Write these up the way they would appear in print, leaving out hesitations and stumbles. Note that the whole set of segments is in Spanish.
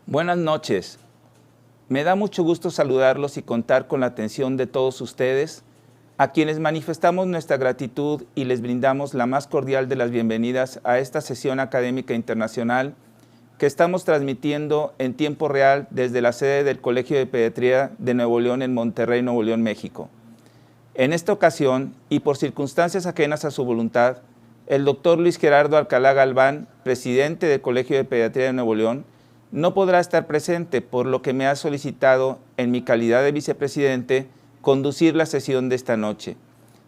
Buenas noches. Me da mucho gusto saludarlos y contar con la atención de todos ustedes, a quienes manifestamos nuestra gratitud y les brindamos la más cordial de las bienvenidas a esta sesión académica internacional que estamos transmitiendo en tiempo real desde la sede del Colegio de Pediatría de Nuevo León en Monterrey, Nuevo León, México. En esta ocasión, y por circunstancias ajenas a su voluntad, el doctor Luis Gerardo Alcalá Galván, presidente del Colegio de Pediatría de Nuevo León, no podrá estar presente, por lo que me ha solicitado, en mi calidad de vicepresidente, conducir la sesión de esta noche.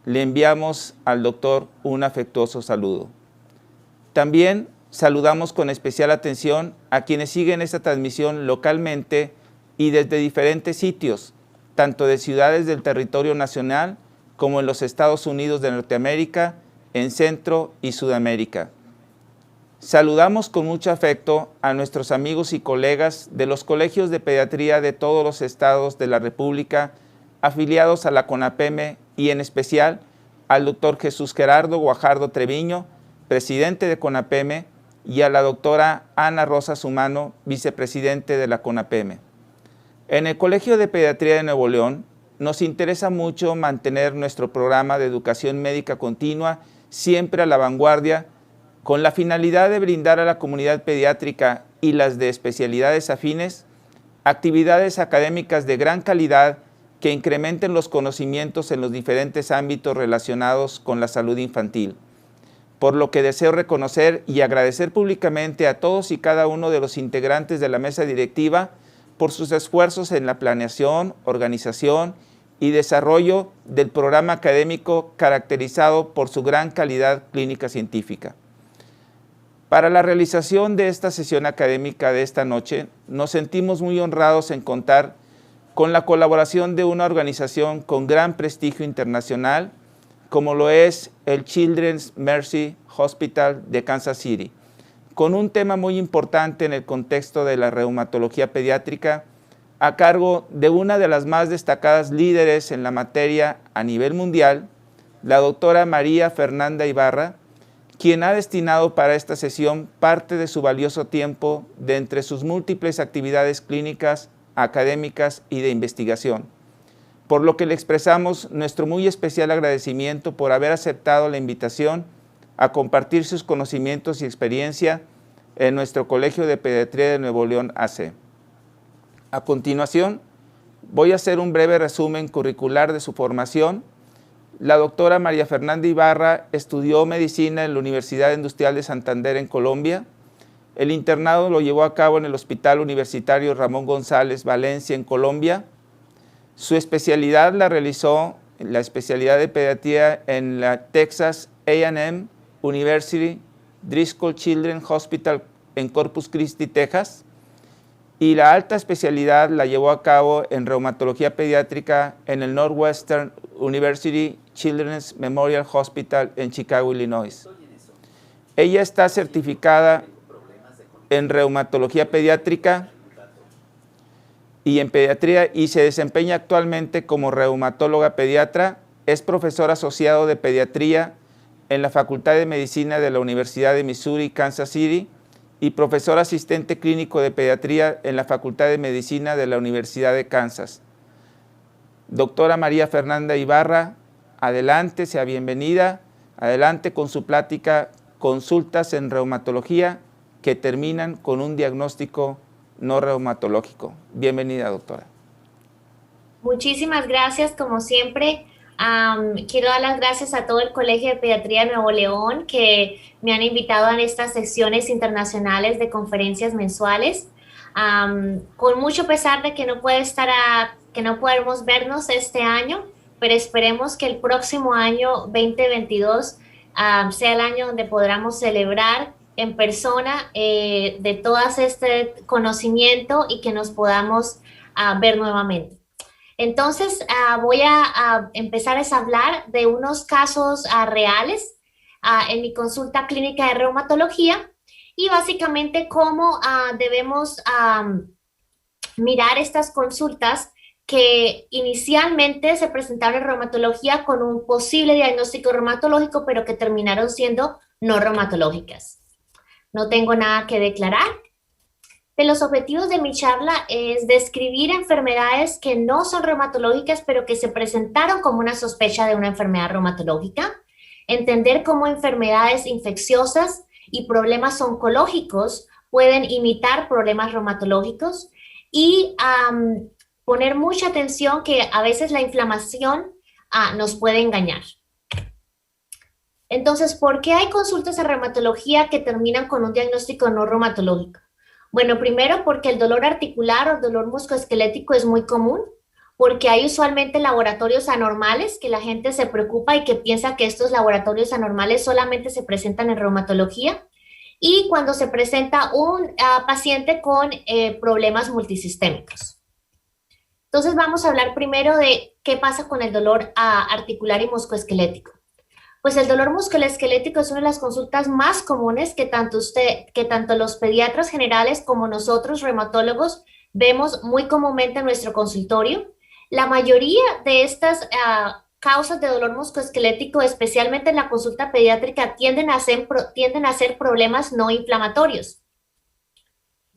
Le enviamos al doctor un afectuoso saludo. También saludamos con especial atención a quienes siguen esta transmisión localmente y desde diferentes sitios, tanto de ciudades del territorio nacional como en los Estados Unidos de Norteamérica, en Centro y Sudamérica. Saludamos con mucho afecto a nuestros amigos y colegas de los colegios de pediatría de todos los estados de la República afiliados a la CONAPEME y en especial al doctor Jesús Gerardo Guajardo Treviño, presidente de CONAPEME, y a la doctora Ana Rosa Sumano, vicepresidente de la CONAPEME. En el Colegio de Pediatría de Nuevo León nos interesa mucho mantener nuestro programa de educación médica continua siempre a la vanguardia, con la finalidad de brindar a la comunidad pediátrica y las de especialidades afines actividades académicas de gran calidad que incrementen los conocimientos en los diferentes ámbitos relacionados con la salud infantil. Por lo que deseo reconocer y agradecer públicamente a todos y cada uno de los integrantes de la mesa directiva por sus esfuerzos en la planeación, organización y desarrollo del programa académico caracterizado por su gran calidad clínica científica. Para la realización de esta sesión académica de esta noche, nos sentimos muy honrados en contar con la colaboración de una organización con gran prestigio internacional, como lo es el Children's Mercy Hospital de Kansas City, con un tema muy importante en el contexto de la reumatología pediátrica, a cargo de una de las más destacadas líderes en la materia a nivel mundial, la doctora María Fernanda Ibarra, quien ha destinado para esta sesión parte de su valioso tiempo de entre sus múltiples actividades clínicas, académicas y de investigación, por lo que le expresamos nuestro muy especial agradecimiento por haber aceptado la invitación a compartir sus conocimientos y experiencia en nuestro Colegio de Pediatría de Nuevo León AC. A continuación, voy a hacer un breve resumen curricular de su formación. La doctora María Fernanda Ibarra estudió medicina en la Universidad Industrial de Santander en Colombia. El internado lo llevó a cabo en el Hospital Universitario Ramón González, Valencia, en Colombia. Su especialidad la realizó, la especialidad de pediatría, en la Texas A&M University Driscoll Children's Hospital en Corpus Christi, Texas. Y la alta especialidad la llevó a cabo en reumatología pediátrica en el Northwestern University Children's Memorial Hospital en Chicago, Illinois. Ella está certificada en reumatología pediátrica y en pediatría y se desempeña actualmente como reumatóloga pediatra. Es profesor asociado de pediatría en la Facultad de Medicina de la Universidad de Missouri, Kansas City, y profesor asistente clínico de pediatría en la Facultad de Medicina de la Universidad de Kansas. Doctora María Fernanda Ibarra, adelante, sea bienvenida. Adelante con su plática, consultas en reumatología que terminan con un diagnóstico no reumatológico. Bienvenida, doctora. Muchísimas gracias, como siempre. Quiero dar las gracias a todo el Colegio de Pediatría de Nuevo León que me han invitado a estas sesiones internacionales de conferencias mensuales. Con mucho pesar de que no podemos vernos este año, pero esperemos que el próximo año 2022 sea el año donde podamos celebrar en persona de todo este conocimiento y que nos podamos ver nuevamente. Entonces, voy a empezar a hablar de unos casos reales en mi consulta clínica de reumatología y básicamente cómo debemos mirar estas consultas que inicialmente se presentaron en reumatología con un posible diagnóstico reumatológico, pero que terminaron siendo no reumatológicas. No tengo nada que declarar. De los objetivos de mi charla es describir enfermedades que no son reumatológicas, pero que se presentaron como una sospecha de una enfermedad reumatológica, entender cómo enfermedades infecciosas y problemas oncológicos pueden imitar problemas reumatológicos y poner mucha atención que a veces la inflamación nos puede engañar. Entonces, ¿por qué hay consultas en reumatología que terminan con un diagnóstico no reumatológico? Bueno, primero porque el dolor articular o dolor musculoesquelético es muy común, porque hay usualmente laboratorios anormales que la gente se preocupa y que piensa que estos laboratorios anormales solamente se presentan en reumatología, y cuando se presenta un paciente con problemas multisistémicos. Entonces vamos a hablar primero de qué pasa con el dolor articular y musculoesquelético. Pues el dolor musculoesquelético es una de las consultas más comunes que tanto los pediatras generales como nosotros, reumatólogos, vemos muy comúnmente en nuestro consultorio. La mayoría de estas causas de dolor musculoesquelético, especialmente en la consulta pediátrica, tienden a ser problemas no inflamatorios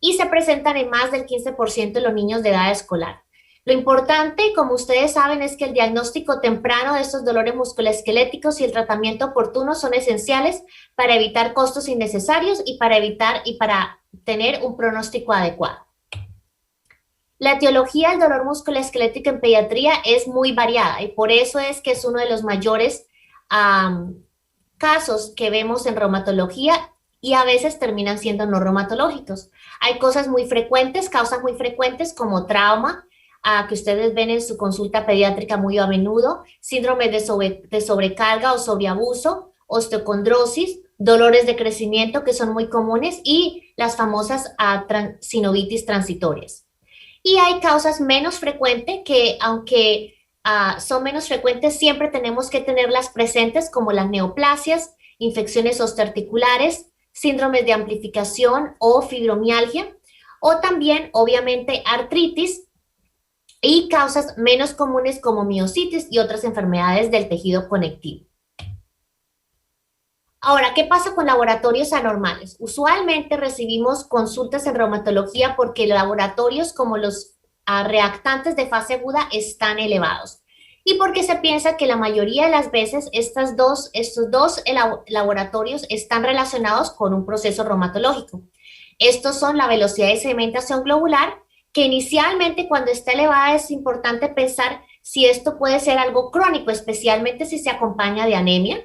y se presentan en más del 15% de los niños de edad escolar. Lo importante, como ustedes saben, es que el diagnóstico temprano de estos dolores musculoesqueléticos y el tratamiento oportuno son esenciales para evitar costos innecesarios y para tener un pronóstico adecuado. La etiología del dolor musculoesquelético en pediatría es muy variada y por eso es que es uno de los mayores casos que vemos en reumatología y a veces terminan siendo no reumatológicos. Hay causas muy frecuentes como trauma, que ustedes ven en su consulta pediátrica muy a menudo, síndrome de sobrecarga o sobreabuso, osteocondrosis, dolores de crecimiento que son muy comunes y las famosas sinovitis transitorias. Y hay causas menos frecuentes que, aunque son menos frecuentes, siempre tenemos que tenerlas presentes, como las neoplasias, infecciones osteoarticulares, síndromes de amplificación o fibromialgia, o también, obviamente, artritis, y causas menos comunes como miositis y otras enfermedades del tejido conectivo. Ahora, ¿qué pasa con laboratorios anormales? Usualmente recibimos consultas en reumatología porque laboratorios como los reactantes de fase aguda están elevados y porque se piensa que la mayoría de las veces estos dos laboratorios están relacionados con un proceso reumatológico. Estos son la velocidad de sedimentación globular, que inicialmente cuando está elevada es importante pensar si esto puede ser algo crónico, especialmente si se acompaña de anemia,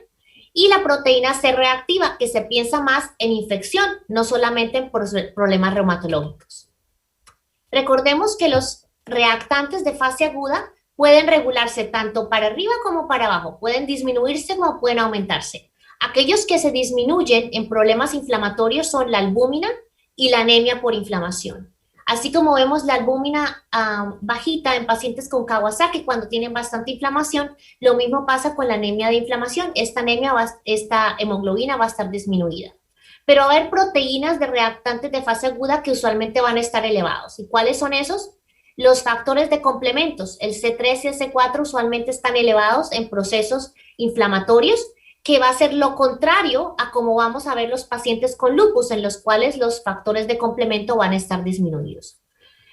y la proteína C reactiva, que se piensa más en infección, no solamente en problemas reumatológicos. Recordemos que los reactantes de fase aguda pueden regularse tanto para arriba como para abajo, pueden disminuirse como pueden aumentarse. Aquellos que se disminuyen en problemas inflamatorios son la albúmina y la anemia por inflamación. Así como vemos la albúmina bajita en pacientes con Kawasaki cuando tienen bastante inflamación, lo mismo pasa con la anemia de inflamación. Esta hemoglobina va a estar disminuida. Pero va a haber proteínas de reactantes de fase aguda que usualmente van a estar elevados. ¿Y cuáles son esos? Los factores de complementos, el C3 y el C4 usualmente están elevados en procesos inflamatorios, que va a ser lo contrario a como vamos a ver los pacientes con lupus, en los cuales los factores de complemento van a estar disminuidos.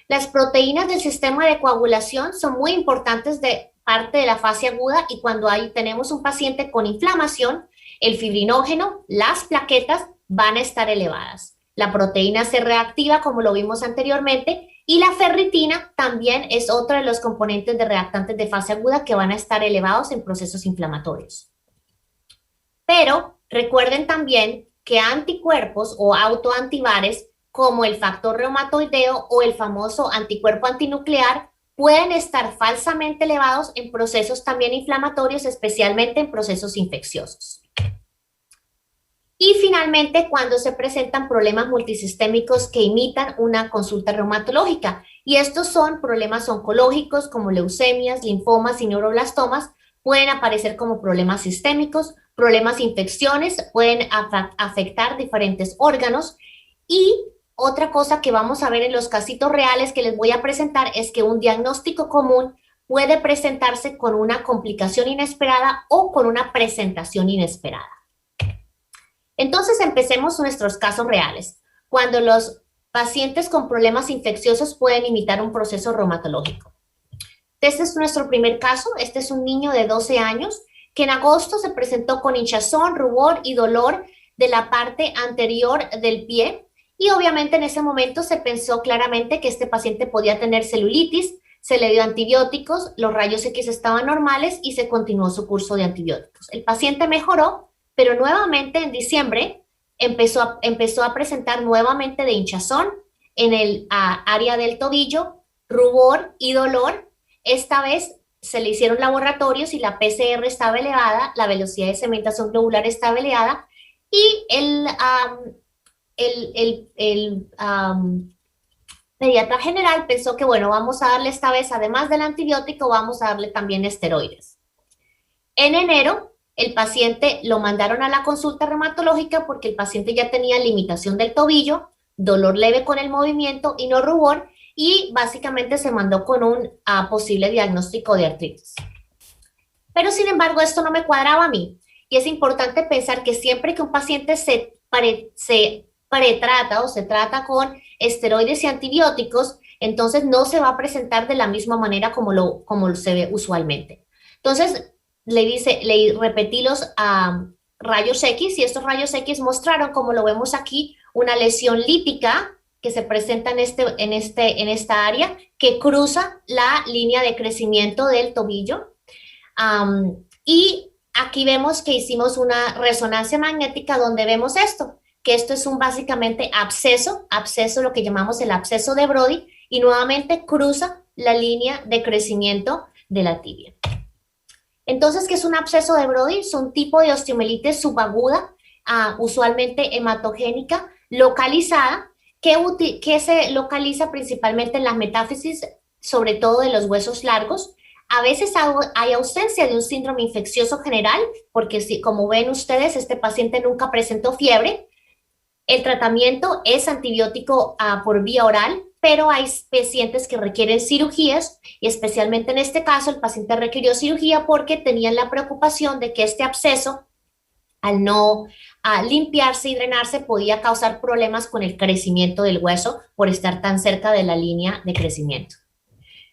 Las proteínas del sistema de coagulación son muy importantes de parte de la fase aguda, y cuando tenemos un paciente con inflamación, el fibrinógeno, las plaquetas van a estar elevadas. La proteína C reactiva, como lo vimos anteriormente, y la ferritina también es otro de los componentes de reactantes de fase aguda que van a estar elevados en procesos inflamatorios. Pero recuerden también que anticuerpos o autoantibares como el factor reumatoideo o el famoso anticuerpo antinuclear pueden estar falsamente elevados en procesos también inflamatorios, especialmente en procesos infecciosos. Y finalmente, cuando se presentan problemas multisistémicos que imitan una consulta reumatológica, y estos son problemas oncológicos como leucemias, linfomas y neuroblastomas, pueden aparecer como problemas sistémicos, problemas infecciones, pueden afectar diferentes órganos, y otra cosa que vamos a ver en los casitos reales que les voy a presentar es que un diagnóstico común puede presentarse con una complicación inesperada o con una presentación inesperada. Entonces, empecemos nuestros casos reales, cuando los pacientes con problemas infecciosos pueden imitar un proceso reumatológico. Este es nuestro primer caso. Este es un niño de 12 años que en agosto se presentó con hinchazón, rubor y dolor de la parte anterior del pie. Y obviamente en ese momento se pensó claramente que este paciente podía tener celulitis, se le dio antibióticos, los rayos X estaban normales y se continuó su curso de antibióticos. El paciente mejoró, pero nuevamente en diciembre empezó a presentar nuevamente de hinchazón en el área del tobillo, rubor y dolor. Esta vez se le hicieron laboratorios y la PCR estaba elevada, la velocidad de cementación globular estaba elevada y el pediatra general pensó que, bueno, vamos a darle esta vez, además del antibiótico, vamos a darle también esteroides. En enero, el paciente lo mandaron a la consulta reumatológica porque el paciente ya tenía limitación del tobillo, dolor leve con el movimiento y no rubor, y básicamente se mandó con un posible diagnóstico de artritis. Pero sin embargo, esto no me cuadraba a mí, y es importante pensar que siempre que un paciente se pretrata o se trata con esteroides y antibióticos, entonces no se va a presentar de la misma manera como se ve usualmente. Entonces, le repetí los rayos X y estos rayos X mostraron, como lo vemos aquí, una lesión lítica que se presenta en esta área que cruza la línea de crecimiento del tobillo. Y aquí vemos que hicimos una resonancia magnética donde vemos esto, que esto es básicamente absceso, lo que llamamos el absceso de Brody, y nuevamente cruza la línea de crecimiento de la tibia. Entonces, ¿qué es un absceso de Brody? Es un tipo de osteomielitis subaguda, usualmente hematogénica, localizada, que se localiza principalmente en las metáfisis, sobre todo de los huesos largos. A veces hay ausencia de un síndrome infeccioso general, porque como ven ustedes, este paciente nunca presentó fiebre. El tratamiento es antibiótico por vía oral, pero hay pacientes que requieren cirugías y especialmente en este caso el paciente requirió cirugía porque tenían la preocupación de que este absceso, al no limpiarse y drenarse, podía causar problemas con el crecimiento del hueso por estar tan cerca de la línea de crecimiento.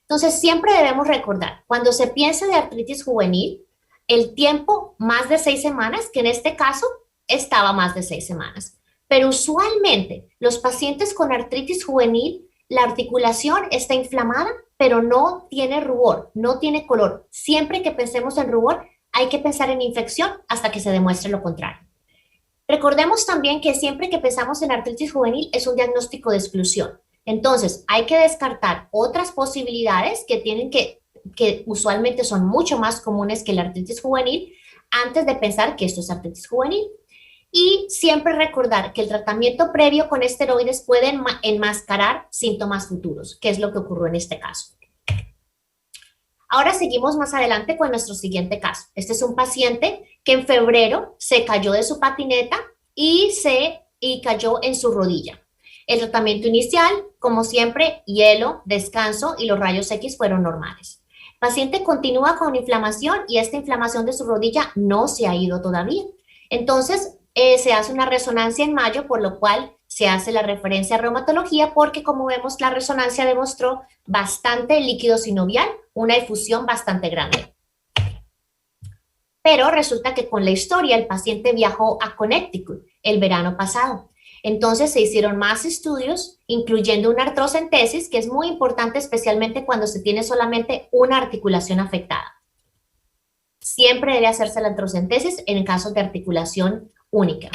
Entonces, siempre debemos recordar, cuando se piensa de artritis juvenil, el tiempo más de 6 semanas, que en este caso estaba más de 6 semanas. Pero usualmente los pacientes con artritis juvenil, la articulación está inflamada, pero no tiene rubor, no tiene color. Siempre que pensemos en rubor, hay que pensar en infección hasta que se demuestre lo contrario. Recordemos también que siempre que pensamos en artritis juvenil es un diagnóstico de exclusión. Entonces, hay que descartar otras posibilidades que usualmente son mucho más comunes que la artritis juvenil antes de pensar que esto es artritis juvenil. Y siempre recordar que el tratamiento previo con esteroides puede enmascarar síntomas futuros, que es lo que ocurrió en este caso. Ahora seguimos más adelante con nuestro siguiente caso. Este es un paciente que en febrero se cayó de su patineta y cayó en su rodilla. El tratamiento inicial, como siempre, hielo, descanso y los rayos X fueron normales. El paciente continúa con inflamación y esta inflamación de su rodilla no se ha ido todavía. Entonces, se hace una resonancia en mayo, por lo cual se hace la referencia a reumatología porque, como vemos, la resonancia demostró bastante líquido sinovial, una efusión bastante grande. Pero resulta que con la historia el paciente viajó a Connecticut el verano pasado. Entonces se hicieron más estudios, incluyendo una artrocentesis, que es muy importante especialmente cuando se tiene solamente una articulación afectada. Siempre debe hacerse la artrocentesis en casos de articulación única.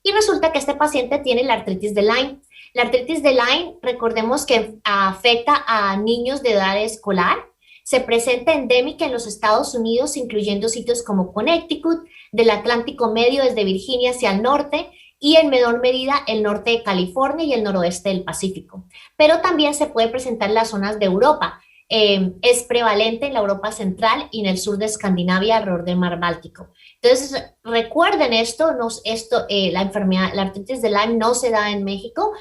Y resulta que este paciente tiene la artritis de Lyme. La artritis de Lyme, recordemos que afecta a niños de edad escolar. Se presenta endémica en los Estados Unidos, incluyendo sitios como Connecticut, del Atlántico Medio desde Virginia hacia el norte y en menor medida el norte de California y el noroeste del Pacífico. Pero también se puede presentar en las zonas de Europa. es prevalente en la Europa central y en el sur de Escandinavia, alrededor del mar Báltico. Entonces, recuerden esto, la enfermedad, la artritis de Lyme no se da en México.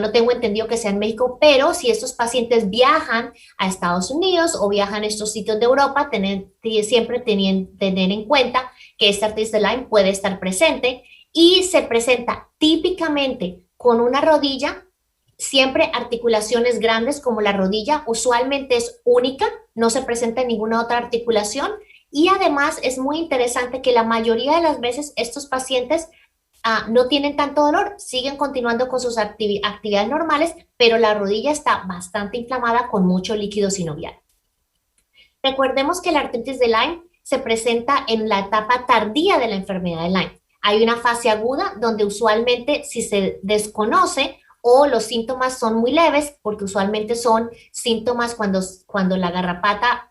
No tengo entendido que sea en México, pero si estos pacientes viajan a Estados Unidos o viajan a estos sitios de Europa, siempre tener en cuenta que esta artritis de Lyme puede estar presente y se presenta típicamente con una rodilla, siempre articulaciones grandes como la rodilla, usualmente es única, no se presenta en ninguna otra articulación y además es muy interesante que la mayoría de las veces estos pacientes no tienen tanto dolor, siguen continuando con sus actividades normales, pero la rodilla está bastante inflamada con mucho líquido sinovial. Recordemos que la artritis de Lyme se presenta en la etapa tardía de la enfermedad de Lyme. Hay una fase aguda donde usualmente si se desconoce o los síntomas son muy leves, porque usualmente son síntomas cuando la garrapata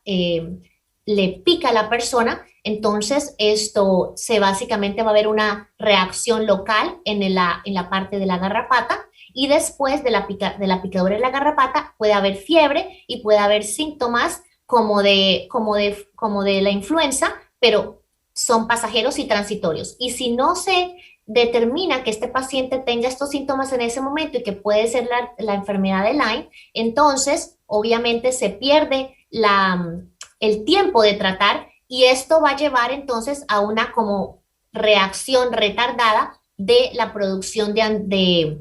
le pica a la persona, entonces esto básicamente va a haber una reacción local en la parte de la garrapata y después de la picadura de la garrapata puede haber fiebre y puede haber síntomas como de la influenza, pero son pasajeros y transitorios. Y si no se determina que este paciente tenga estos síntomas en ese momento y que puede ser la enfermedad de Lyme, entonces obviamente se pierde el tiempo de tratar y esto va a llevar entonces a una como reacción retardada de la producción de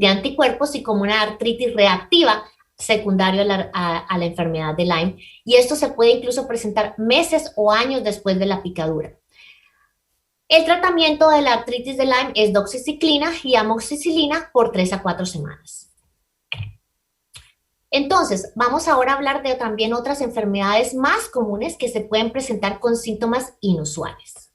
anticuerpos y como una artritis reactiva secundario a la enfermedad de Lyme. Y esto se puede incluso presentar meses o años después de la picadura. El tratamiento de la artritis de Lyme es doxiciclina y amoxicilina por 3 a 4 semanas. Entonces, vamos ahora a hablar de también otras enfermedades más comunes que se pueden presentar con síntomas inusuales.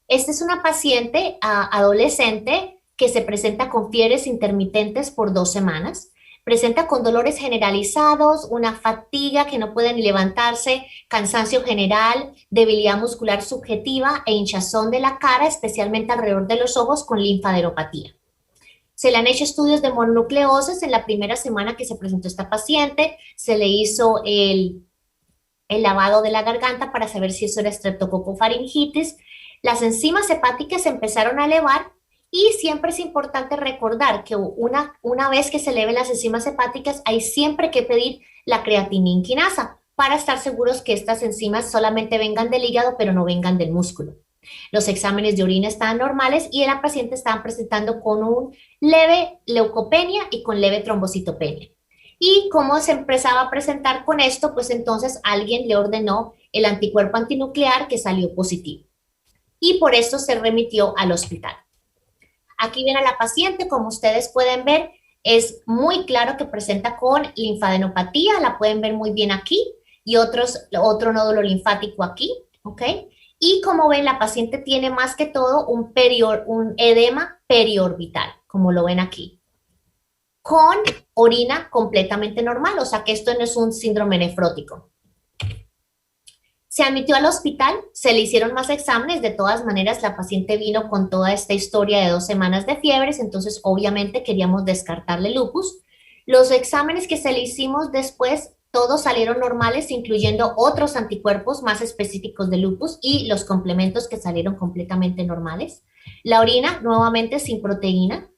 Esta es una paciente adolescente que se presenta con fiebres intermitentes por 2 semanas. Presenta con dolores generalizados, una fatiga que no puede ni levantarse, cansancio general, debilidad muscular subjetiva e hinchazón de la cara, especialmente alrededor de los ojos con linfadenopatía. Se le han hecho estudios de mononucleosis en la primera semana que se presentó esta paciente, se le hizo el lavado de la garganta para saber si eso era estreptococofaringitis. Las enzimas hepáticas se empezaron a elevar y siempre es importante recordar que una vez que se eleven las enzimas hepáticas hay siempre que pedir la creatinina quinasa para estar seguros que estas enzimas solamente vengan del hígado pero no vengan del músculo. Los exámenes de orina estaban normales y la paciente estaba presentando con un leve leucopenia y con leve trombocitopenia. Y como se empezaba a presentar con esto, pues entonces alguien le ordenó el anticuerpo antinuclear que salió positivo. Y por esto se remitió al hospital. Aquí viene la paciente, como ustedes pueden ver, es muy claro que presenta con linfadenopatía, la pueden ver muy bien aquí, y otro nódulo linfático aquí, ¿ok? Y como ven, la paciente tiene más que todo un edema periorbital, como lo ven aquí, con orina completamente normal, o sea que esto no es un síndrome nefrótico. Se admitió al hospital, se le hicieron más exámenes, de todas maneras la paciente vino con toda esta historia de 2 semanas de fiebres, entonces obviamente queríamos descartarle lupus. Los exámenes que se le hicimos después, todos salieron normales, incluyendo otros anticuerpos más específicos de lupus y los complementos que salieron completamente normales. La orina, nuevamente sin proteína.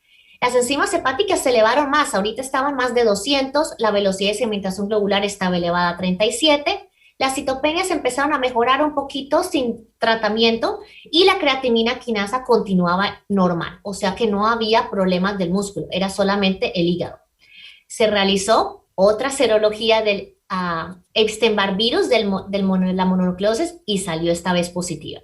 Las enzimas hepáticas se elevaron más, ahorita estaban más de 200, la velocidad de sedimentación globular estaba elevada a 37, las citopenias empezaron a mejorar un poquito sin tratamiento y la creatinina quinasa continuaba normal, o sea que no había problemas del músculo, era solamente el hígado. Se realizó otra serología del Epstein-Barr virus de la mononucleosis y salió esta vez positiva.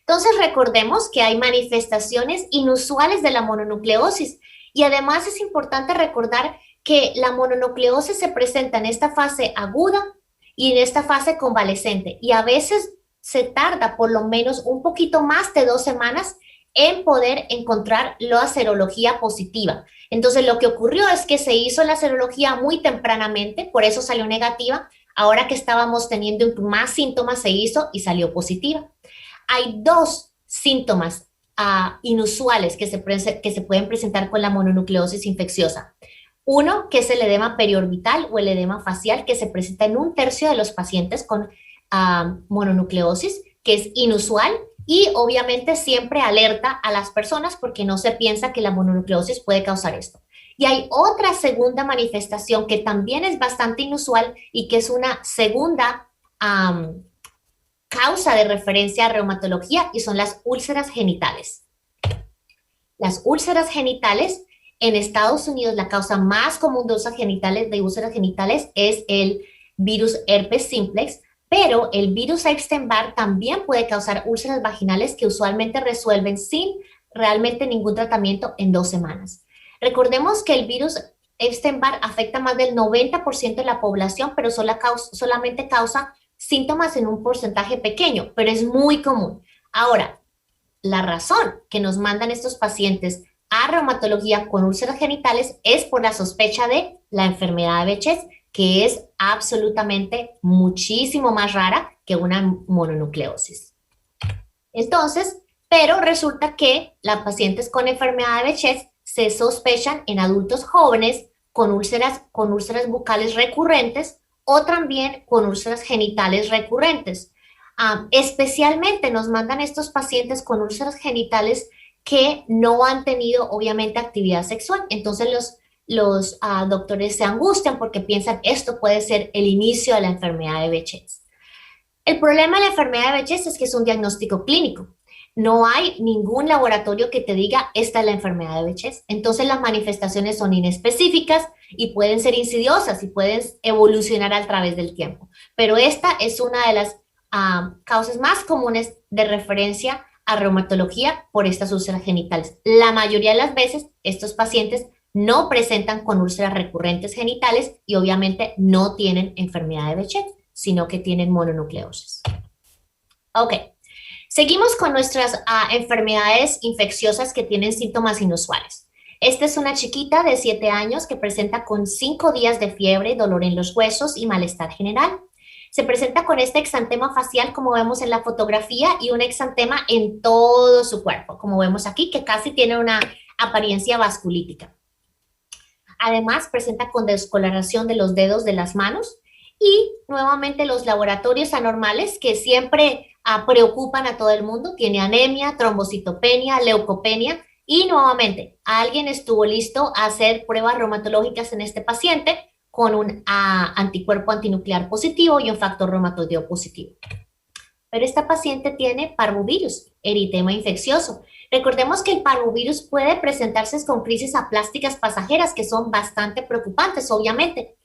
Entonces recordemos que hay manifestaciones inusuales de la mononucleosis y además es importante recordar que la mononucleosis se presenta en esta fase aguda y en esta fase convalescente y a veces se tarda por lo menos un poquito más de 2 semanas en poder encontrar la serología positiva. Entonces lo que ocurrió es que se hizo la serología muy tempranamente, por eso salió negativa. Ahora que estábamos teniendo más síntomas se hizo y salió positiva. Hay 2 síntomas inusuales que se pueden presentar con la mononucleosis infecciosa. Uno, que es el edema periorbital o el edema facial, que se presenta en 1/3 de los pacientes con mononucleosis, que es inusual y obviamente siempre alerta a las personas porque no se piensa que la mononucleosis puede causar esto. Y hay otra segunda manifestación que también es bastante inusual y que es una segunda causa de referencia a reumatología y son las úlceras genitales. Las úlceras genitales, en Estados Unidos, la causa más común de úlceras genitales es el virus herpes simplex, pero el virus Epstein-Barr también puede causar úlceras vaginales que usualmente resuelven sin realmente ningún tratamiento en 2 semanas. Recordemos que el virus Epstein-Barr afecta más del 90% de la población, pero solamente causa síntomas en un porcentaje pequeño, pero es muy común. Ahora, la razón que nos mandan estos pacientes a reumatología con úlceras genitales es por la sospecha de la enfermedad de Behçet, que es absolutamente muchísimo más rara que una mononucleosis. Entonces, pero resulta que las pacientes con enfermedad de Behçet se sospechan en adultos jóvenes con úlceras bucales recurrentes o también con úlceras genitales recurrentes. Especialmente nos mandan estos pacientes con úlceras genitales que no han tenido obviamente actividad sexual. Entonces los doctores se angustian porque piensan esto puede ser el inicio de la enfermedad de Behçet. El problema de la enfermedad de Behçet es que es un diagnóstico clínico. No hay ningún laboratorio que te diga esta es la enfermedad de Behçet. Entonces las manifestaciones son inespecíficas y pueden ser insidiosas y pueden evolucionar a través del tiempo. Pero esta es una de las causas más comunes de referencia a reumatología por estas úlceras genitales. La mayoría de las veces estos pacientes no presentan con úlceras recurrentes genitales y obviamente no tienen enfermedad de Behçet, sino que tienen mononucleosis. Ok, seguimos con nuestras enfermedades infecciosas que tienen síntomas inusuales. Esta es una chiquita de 7 años que presenta con 5 días de fiebre, dolor en los huesos y malestar general. Se presenta con este exantema facial, como vemos en la fotografía, y un exantema en todo su cuerpo, como vemos aquí, que casi tiene una apariencia vasculítica. Además, presenta con descoloración de los dedos de las manos y nuevamente los laboratorios anormales que siempre preocupan a todo el mundo. Tiene anemia, trombocitopenia, leucopenia y nuevamente alguien estuvo listo a hacer pruebas reumatológicas en este paciente con un anticuerpo antinuclear positivo y un factor reumatoideo positivo. Pero esta paciente tiene parvovirus, eritema infeccioso. Recordemos que el parvovirus puede presentarse con crisis aplásticas pasajeras que son bastante preocupantes, obviamente.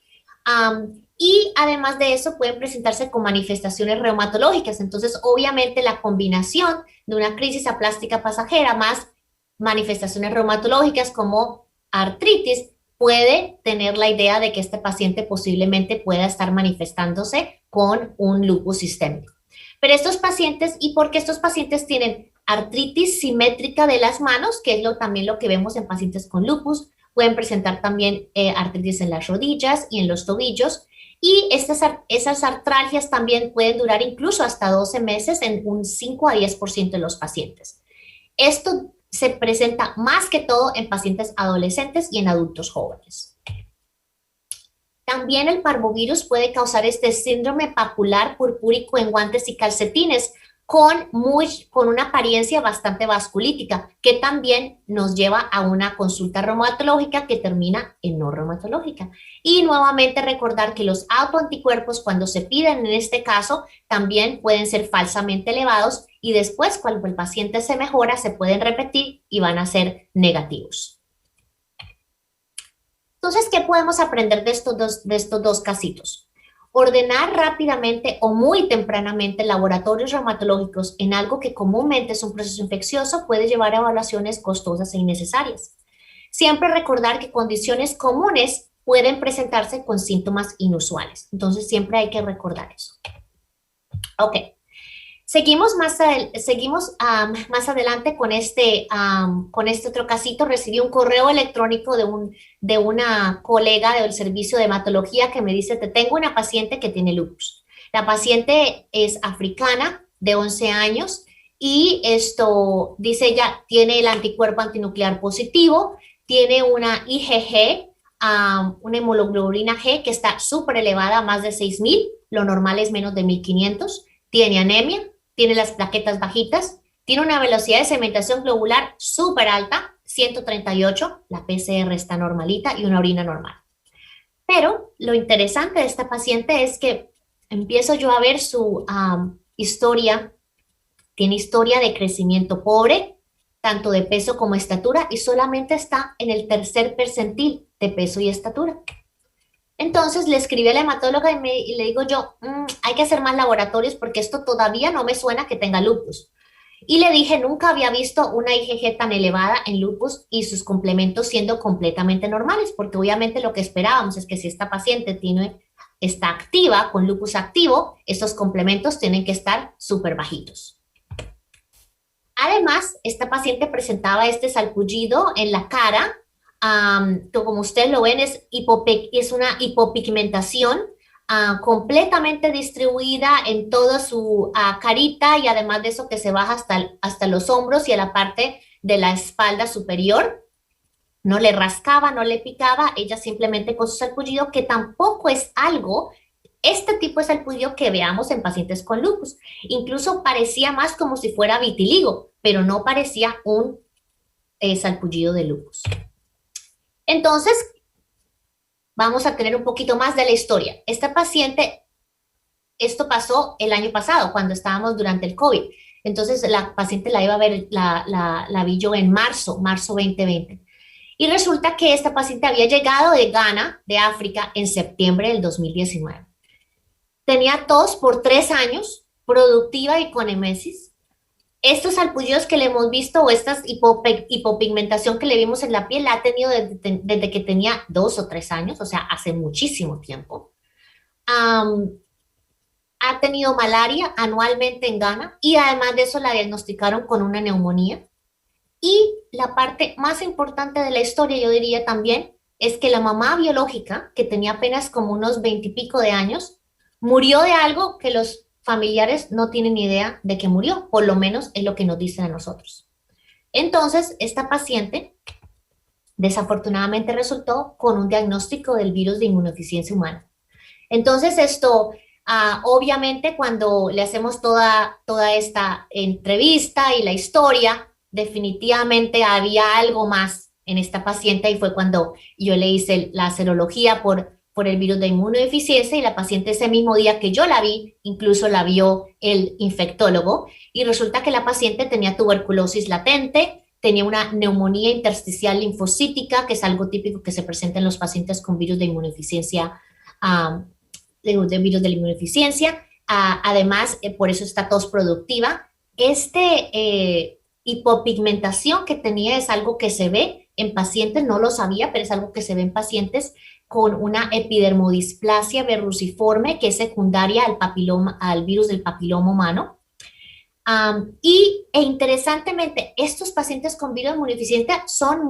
Y además de eso pueden presentarse con manifestaciones reumatológicas. Entonces, obviamente, la combinación de una crisis aplástica pasajera más manifestaciones reumatológicas como artritis puede tener la idea de que este paciente posiblemente pueda estar manifestándose con un lupus sistémico. Pero estos pacientes, ¿y por qué estos pacientes tienen artritis simétrica de las manos, que es también lo que vemos en pacientes con lupus? Pueden presentar también artritis en las rodillas y en los tobillos. Y esas artralgias también pueden durar incluso hasta 12 meses en un 5 a 10% de los pacientes. Esto se presenta más que todo en pacientes adolescentes y en adultos jóvenes. También el parvovirus puede causar este síndrome papular purpúrico en guantes y calcetines con una apariencia bastante vasculítica, que también nos lleva a una consulta reumatológica que termina en no reumatológica. Y nuevamente recordar que los autoanticuerpos, cuando se piden en este caso, también pueden ser falsamente elevados y después, cuando el paciente se mejora, se pueden repetir y van a ser negativos. Entonces, ¿qué podemos aprender de estos dos casitos? Ordenar rápidamente o muy tempranamente laboratorios reumatológicos en algo que comúnmente es un proceso infeccioso puede llevar a evaluaciones costosas e innecesarias. Siempre recordar que condiciones comunes pueden presentarse con síntomas inusuales. Entonces, siempre hay que recordar eso. Ok. Seguimos más adelante con este otro casito. Recibí un correo electrónico de una colega del servicio de hematología que me dice, te tengo una paciente que tiene lupus. La paciente es africana, de 11 años, y dice ella, tiene el anticuerpo antinuclear positivo, tiene una IgG una hemoglobina G que está súper elevada, más de 6.000, lo normal es menos de 1.500, tiene anemia, tiene las plaquetas bajitas, tiene una velocidad de sedimentación globular súper alta, 138, la PCR está normalita y una orina normal. Pero lo interesante de esta paciente es que empiezo yo a ver su historia, tiene historia de crecimiento pobre, tanto de peso como estatura, y solamente está en el tercer percentil de peso y estatura. Entonces le escribí a la hematóloga y le digo yo, hay que hacer más laboratorios porque esto todavía no me suena que tenga lupus. Y le dije, nunca había visto una IgG tan elevada en lupus y sus complementos siendo completamente normales, porque obviamente lo que esperábamos es que si esta paciente está activa, con lupus activo, estos complementos tienen que estar súper bajitos. Además, esta paciente presentaba este salpullido en la cara, que como ustedes lo ven es una hipopigmentación completamente distribuida en toda su carita, y además de eso que se baja hasta los hombros y a la parte de la espalda superior. No le rascaba, no le picaba, ella simplemente con su salpullido, que tampoco es algo, este tipo de salpullido que veamos en pacientes con lupus. Incluso parecía más como si fuera vitiligo, pero no parecía un salpullido de lupus. Entonces, vamos a tener un poquito más de la historia. Esta paciente, esto pasó el año pasado, cuando estábamos durante el COVID. Entonces, la paciente la iba a ver, la vi yo en marzo 2020. Y resulta que esta paciente había llegado de Ghana, de África, en septiembre del 2019. Tenía tos por 3 años, productiva y con emesis. Estos salpullidos que le hemos visto o esta hipopigmentación que le vimos en la piel la ha tenido desde que tenía 2 o 3 años, o sea, hace muchísimo tiempo. Ha tenido malaria anualmente en Ghana y además de eso la diagnosticaron con una neumonía. Y la parte más importante de la historia, yo diría también, es que la mamá biológica, que tenía apenas como unos 20 y pico de años, murió de algo que los familiares no tienen ni idea de que murió, por lo menos es lo que nos dicen a nosotros. Entonces, esta paciente desafortunadamente resultó con un diagnóstico del virus de inmunodeficiencia humana. Entonces, esto, obviamente, cuando le hacemos toda esta entrevista y la historia, definitivamente había algo más en esta paciente, y fue cuando yo le hice la serología por el virus de inmunodeficiencia, y la paciente ese mismo día que yo la vi, incluso la vio el infectólogo, y resulta que la paciente tenía tuberculosis latente, tenía una neumonía intersticial linfocítica, que es algo típico que se presenta en los pacientes con virus de inmunodeficiencia, de virus de la inmunodeficiencia. Además, por eso está tos productiva. Hipopigmentación que tenía es algo que se ve en pacientes, no lo sabía, pero es algo que se ve en pacientes con una epidermodisplasia verruciforme que es secundaria al virus del papiloma humano. Interesantemente, estos pacientes con virus de inmunodeficiencia son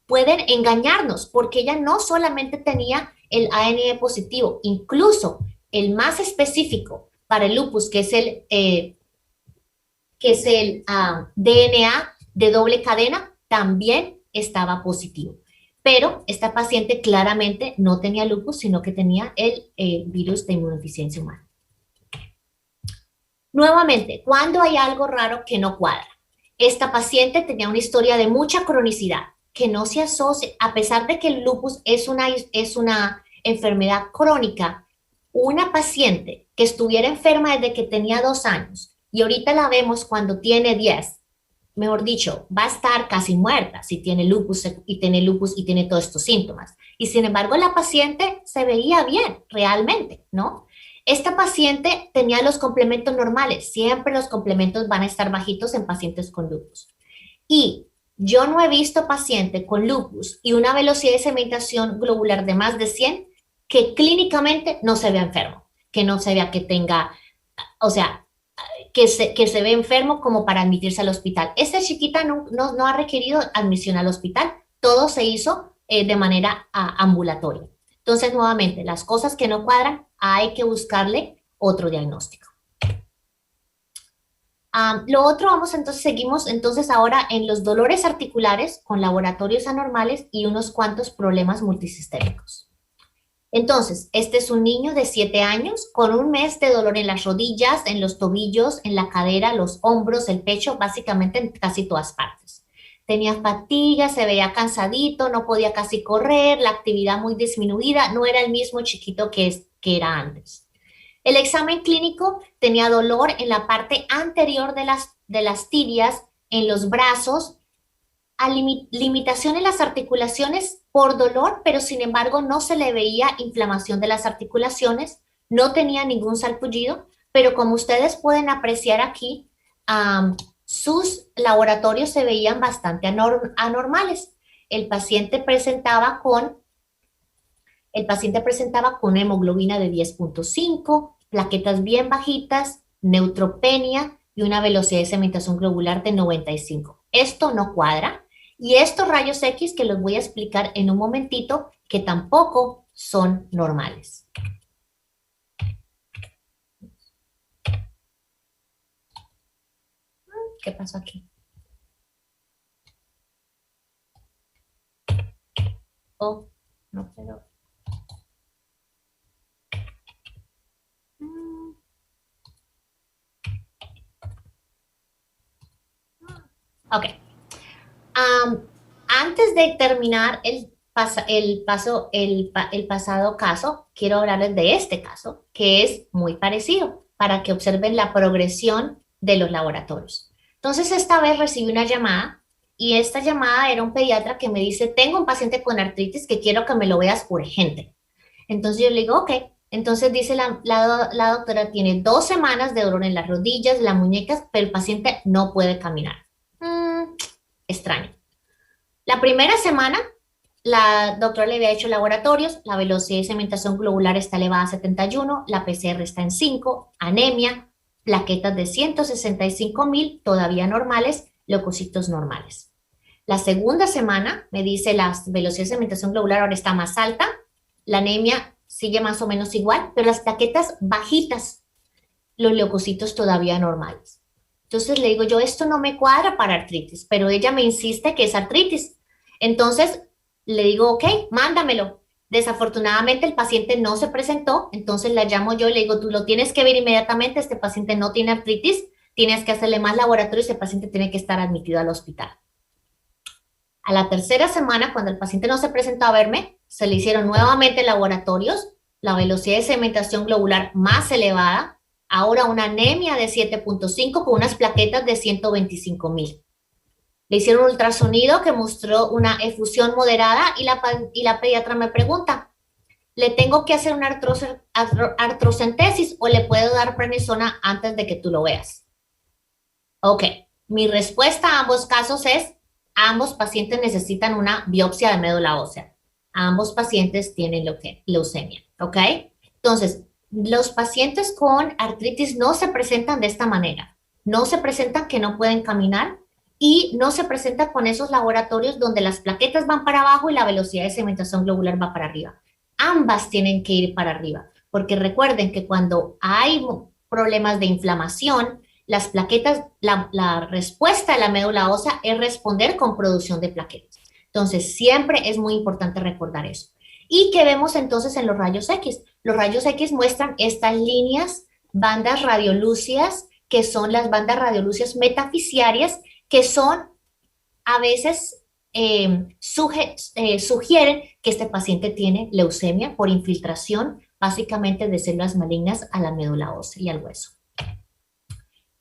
pueden engañarnos, porque ella no solamente tenía el ANE positivo, incluso el más específico para el lupus, que es el DNA de doble cadena, también estaba positivo. Pero esta paciente claramente no tenía lupus, sino que tenía el virus de inmunodeficiencia humana. Nuevamente, cuando hay algo raro que no cuadra. Esta paciente tenía una historia de mucha cronicidad, que no se asocia, a pesar de que el lupus es una enfermedad crónica. Una paciente que estuviera enferma desde que tenía 2 años y ahorita la vemos cuando tiene 10, mejor dicho, va a estar casi muerta si tiene lupus y tiene todos estos síntomas. Y sin embargo, la paciente se veía bien, realmente, ¿no? Esta paciente tenía los complementos normales. Siempre los complementos van a estar bajitos en pacientes con lupus. Y yo no he visto paciente con lupus y una velocidad de sedimentación globular de más de 100 que clínicamente no se vea enfermo, que no se vea que tenga, o sea, que se ve enfermo como para admitirse al hospital. Esta chiquita no ha requerido admisión al hospital, todo se hizo de manera ambulatoria. Entonces, nuevamente, las cosas que no cuadran, hay que buscarle otro diagnóstico. Lo otro, seguimos entonces ahora en los dolores articulares con laboratorios anormales y unos cuantos problemas multisistémicos. Entonces, este es un niño de 7 años con un mes de dolor en las rodillas, en los tobillos, en la cadera, los hombros, el pecho, básicamente en casi todas partes. Tenía fatiga, se veía cansadito, no podía casi correr, la actividad muy disminuida, no era el mismo chiquito que era antes. El examen clínico tenía dolor en la parte anterior de las tibias, en los brazos, limitación en las articulaciones por dolor, pero sin embargo no se le veía inflamación de las articulaciones, no tenía ningún sarpullido, pero como ustedes pueden apreciar aquí, sus laboratorios se veían bastante anormales. El paciente presentaba con hemoglobina de 10.5, plaquetas bien bajitas, neutropenia y una velocidad de sedimentación globular de 95. Esto no cuadra. Y estos rayos X que los voy a explicar en un momentito, que tampoco son normales. ¿Qué pasó aquí? Oh, no puedo. Ok. Antes de terminar el pasado caso, quiero hablarles de este caso, que es muy parecido, para que observen la progresión de los laboratorios. Entonces, esta vez recibí una llamada, y esta llamada era un pediatra que me dice, tengo un paciente con artritis que quiero que me lo veas urgente. Entonces yo le digo, ok. Entonces dice la doctora, tiene 2 semanas de dolor en las rodillas, las muñecas, pero el paciente no puede caminar. Extraño. La primera semana, la doctora le había hecho laboratorios, la velocidad de sedimentación globular está elevada a 71, la PCR está en 5, anemia, plaquetas de 165,000, todavía normales, leucocitos normales. La segunda semana me dice la velocidad de sedimentación globular ahora está más alta, la anemia sigue más o menos igual, pero las plaquetas bajitas, los leucocitos todavía normales. Entonces le digo yo, esto no me cuadra para artritis, pero ella me insiste que es artritis. Entonces le digo, ok, mándamelo. Desafortunadamente el paciente no se presentó, entonces la llamo yo y le digo, tú lo tienes que ver inmediatamente, este paciente no tiene artritis, tienes que hacerle más laboratorios, ese paciente tiene que estar admitido al hospital. A la tercera semana, cuando el paciente no se presentó a verme, se le hicieron nuevamente laboratorios, la velocidad de sedimentación globular más elevada, ahora una anemia de 7.5 con unas plaquetas de 125,000. Le hicieron un ultrasonido que mostró una efusión moderada y la pediatra me pregunta, ¿le tengo que hacer una artrocentesis o le puedo dar prednisona antes de que tú lo veas? Ok, mi respuesta a ambos casos es, ambos pacientes necesitan una biopsia de médula ósea. Ambos pacientes tienen leucemia, ¿ok? Entonces, los pacientes con artritis no se presentan de esta manera. No se presentan que no pueden caminar y no se presentan con esos laboratorios donde las plaquetas van para abajo y la velocidad de sedimentación globular va para arriba. Ambas tienen que ir para arriba, porque recuerden que cuando hay problemas de inflamación, las plaquetas, la respuesta de la médula ósea es responder con producción de plaquetas. Entonces, siempre es muy importante recordar eso. ¿Y qué vemos entonces en los rayos X? Los rayos X muestran estas líneas, bandas radiolúcidas, que son las bandas radiolúcidas metafisiarias, que son a veces sugieren que este paciente tiene leucemia por infiltración, básicamente de células malignas a la médula ósea y al hueso.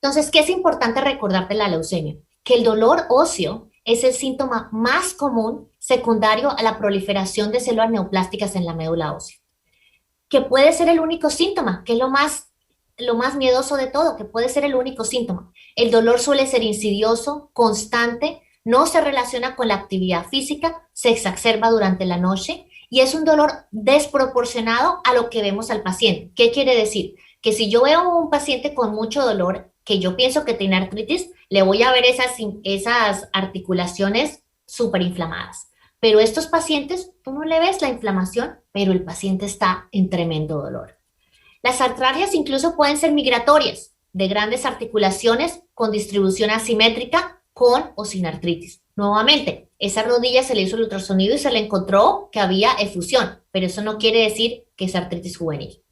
Entonces, ¿qué es importante recordar de la leucemia? Que el dolor óseo es el síntoma más común secundario a la proliferación de células neoplásticas en la médula ósea. Que puede ser el único síntoma, que es lo más miedoso de todo, que puede ser el único síntoma. El dolor suele ser insidioso, constante, no se relaciona con la actividad física, se exacerba durante la noche y es un dolor desproporcionado a lo que vemos al paciente. ¿Qué quiere decir? Que si yo veo a un paciente con mucho dolor, que yo pienso que tiene artritis, le voy a ver esas articulaciones súper inflamadas. Pero estos pacientes, tú no le ves la inflamación, pero el paciente está en tremendo dolor. Las artralgias incluso pueden ser migratorias. de grandes articulaciones con distribución asimétrica, con o sin artritis. Nuevamente, esa rodilla se le hizo el ultrasonido y se le encontró que había efusión, pero eso no quiere decir que es artritis juvenil.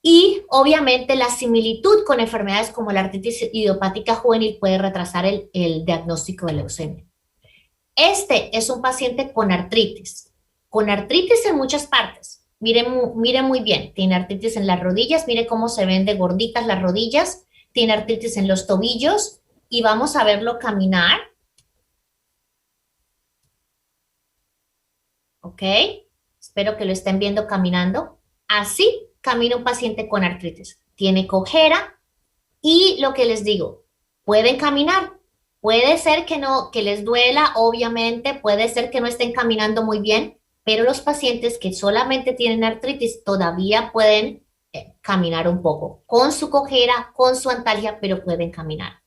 Y obviamente la similitud con enfermedades como la artritis idiopática juvenil puede retrasar el diagnóstico de leucemia. Este es un paciente con artritis en muchas partes. Miren muy bien, tiene artritis en las rodillas, mire cómo se ven de gorditas las rodillas, tiene artritis en los tobillos y vamos a verlo caminar. ¿Ok? Espero que lo estén viendo caminando. Así camina un paciente con artritis. Tiene cojera y lo que les digo, pueden caminar. Puede ser que no, que les duela, obviamente, puede ser que no estén caminando muy bien, pero los pacientes que solamente tienen artritis todavía pueden caminar un poco, con su cojera, con su antalgia, pero pueden caminar.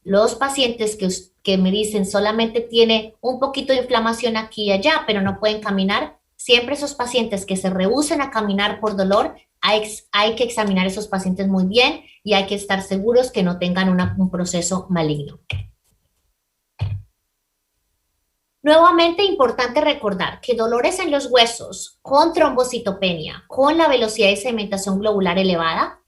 Los pacientes que me dicen solamente tiene un poquito de inflamación aquí y allá, pero no pueden caminar, siempre esos pacientes que se rehúsen a caminar por dolor, hay que examinar a esos pacientes muy bien y hay que estar seguros que no tengan un proceso maligno. Nuevamente, importante recordar que dolores en los huesos con trombocitopenia, con la velocidad de sedimentación globular elevada,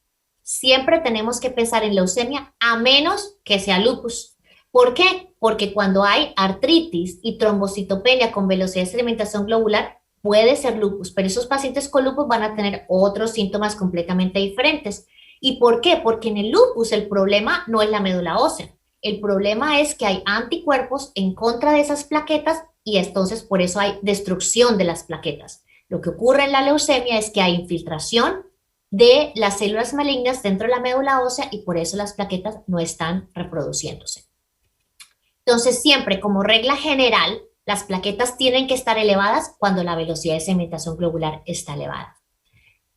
siempre tenemos que pensar en leucemia a menos que sea lupus. ¿Por qué? Porque cuando hay artritis y trombocitopenia con velocidad de sedimentación globular, puede ser lupus, pero esos pacientes con lupus van a tener otros síntomas completamente diferentes. ¿Y por qué? Porque en el lupus el problema no es la médula ósea. El problema es que hay anticuerpos en contra de esas plaquetas y entonces por eso hay destrucción de las plaquetas. Lo que ocurre en la leucemia es que hay infiltración de las células malignas dentro de la médula ósea y por eso las plaquetas no están reproduciéndose. Entonces, siempre como regla general, las plaquetas tienen que estar elevadas cuando la velocidad de sedimentación globular está elevada.